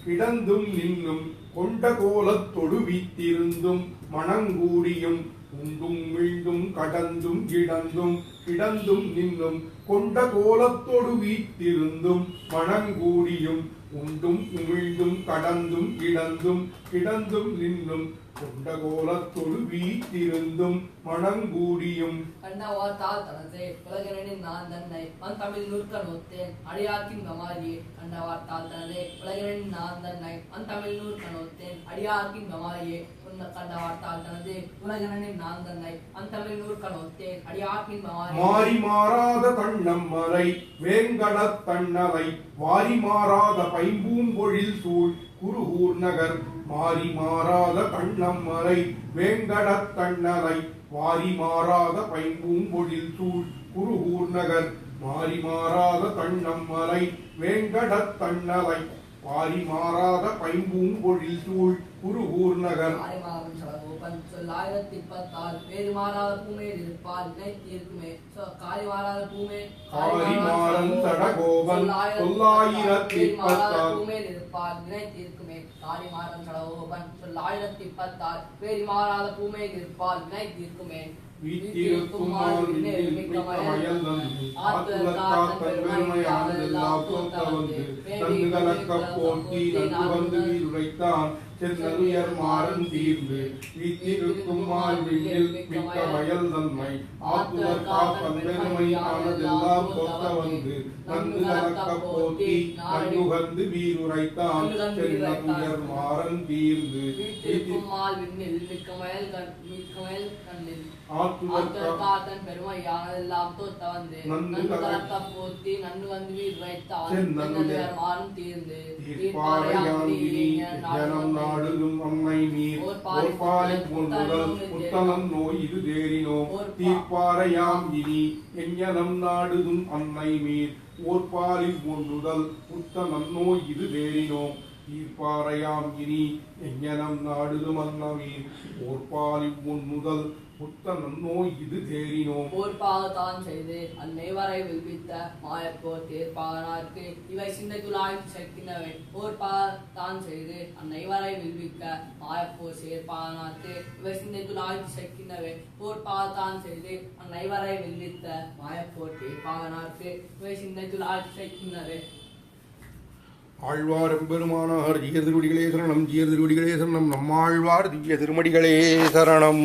கிடந்தும் நின்னும் கொண்ட கோலத்தொடு வீத்திருந்தும் மணங்கூடியும் உண்டும் மீண்டும் கடந்தும் கிடந்தும் நின்னும் கொண்ட கோலத்தொடு வீத்திருந்தும் மணங்கூடியும் உண்டும் உமிழ்ந்தும் கடந்தும் கிடந்தும் நின்னும் கொண்ட கோலத்தொடு வீத்திருந்தும் மணங்கூடியும் கண்டவார்த்தால் தனதே உலகினின் நான் தன்னை மன் தமிழ் நூற்க நோத்தேன் அடியாக்கின் கமாரியே கண்டவார்த்தால் தனதே உலகினின் நான் தன்னை மன் தமிழ் நூற்க நோத்தேன் அடியாக்கின் கமாரியே கண்டவார்த்தால் தனது உலகினின் நான் தன்னை மன் தமிழ் நூற்க நோத்தேன் அடியாக்கின் கமாரியே மாறி மாறாத தண்ணம் மறை வேங்கடத் தன்னலை வாரி மாறாத பைம்பூம்பொழில் சூழ் குருகூர் நகர் மாறி மாறாத தண்ணம் மறை வேங்கடத் தன்னலை வாரி மாறாத பைம்பூம்பொழில் சூழ் குருகூர் நகர் மாறி மாறாத தண்ணம் மலை வேங்கடத் தன்னலை வாரி மாறாத பைம்பூம்பொழில் சூழ் குருகூர் நகர் சொல்லாயிரத்திற்பத்தால் வேறு மாறாத பூமேல் இருப்பால் நினைத்திருக்குமே காரி மாறாத காரிமாறன் சடகோபன் பூமேல் இருப்பால் நினைத்திருக்குமே காரி மாறம் சடகோபன் சொல் 1016 பேரி மாறாத பூமே இருப்பால் வினை தீர்க்குமே வீட்டிற்குமால் விண்ணில் மிக்க மயல் நன்று ஆத்துலத்தார் தன் பெருமையானதெல்லாம் தோத்த வந்து தந்து கலக்கப் போட்டி நன்று வந்து வீருரைத்தான் சென்னலுயர் மாறன் தீர்ந்து வீட்டிற்குமால் விண்ணில் மிக்க மயல் நன்மை ஆத்துலத்தார் தன் பெருமையானதெல்லாம் தோத்த வந்து தந்து கலக்கப் போட்டி நன்று வந்து வீருரைத்தான் சென்னலுயர் மாறன் தீர்ந்து வீட்டிற்குமால் விண்ணில் மிக்க மயல் கண்ணில் ஆத்துலத்தார் பெருமையானதெல்லாம் தோத்த வந்து நன்று கலக்க போத்தி நன்று வந்து வீர் வைத்தான் சென்னலுயர் மாறன் தீர்ந்து ஜனம் நாடுதும் அம்மை நீர் ஓர்பாலை போன்றுதல் புத்தனம் நோய் இது தேறினோம் தீர்ப்பாரையாம் இனி எஞ்ஞனம் நாடுதும் அன்னை மீர் ஓர்பாலில் போன்றுதல் புத்தனம் நோய் இது தேறினோம் தீர்ப்பாரையாம் இனி எஞ்ஞனம் நாடுதும் அன்னமீர் ஓர்பாலில் போன்றுதல் புத்த நன்னோய் இது தேறினோம் போர்ப்பாகத்தான் செய்து அன்னை வரை வில்வித்த மாயப்போர் தேர்ப்பாகனார்க்கு இவை சிந்தை துளாய் சேர்க்கின்றவை போர்ப்பாகத்தான் செய்து அன்னை வரை வில்விக்க மாயப்போர் சேர்ப்பாகனார்க்கு இவை சிந்தை துளாய் சேர்க்கின்றவை போர்ப்பாகத்தான் செய்து அன்னை வரை வில்வித்த மாயப்போர் தேர்ப்பாகனார்க்கு இவை சிந்தை துளாய் சேர்க்கின்றவை ஆழ்வார் எம்பெருமானார் ஜீய திருவடிகளே சரணம் ஜீய திருவடிகளே சரணம் நம்மாழ்வார் திவ்ய திருமடிகளே சரணம்.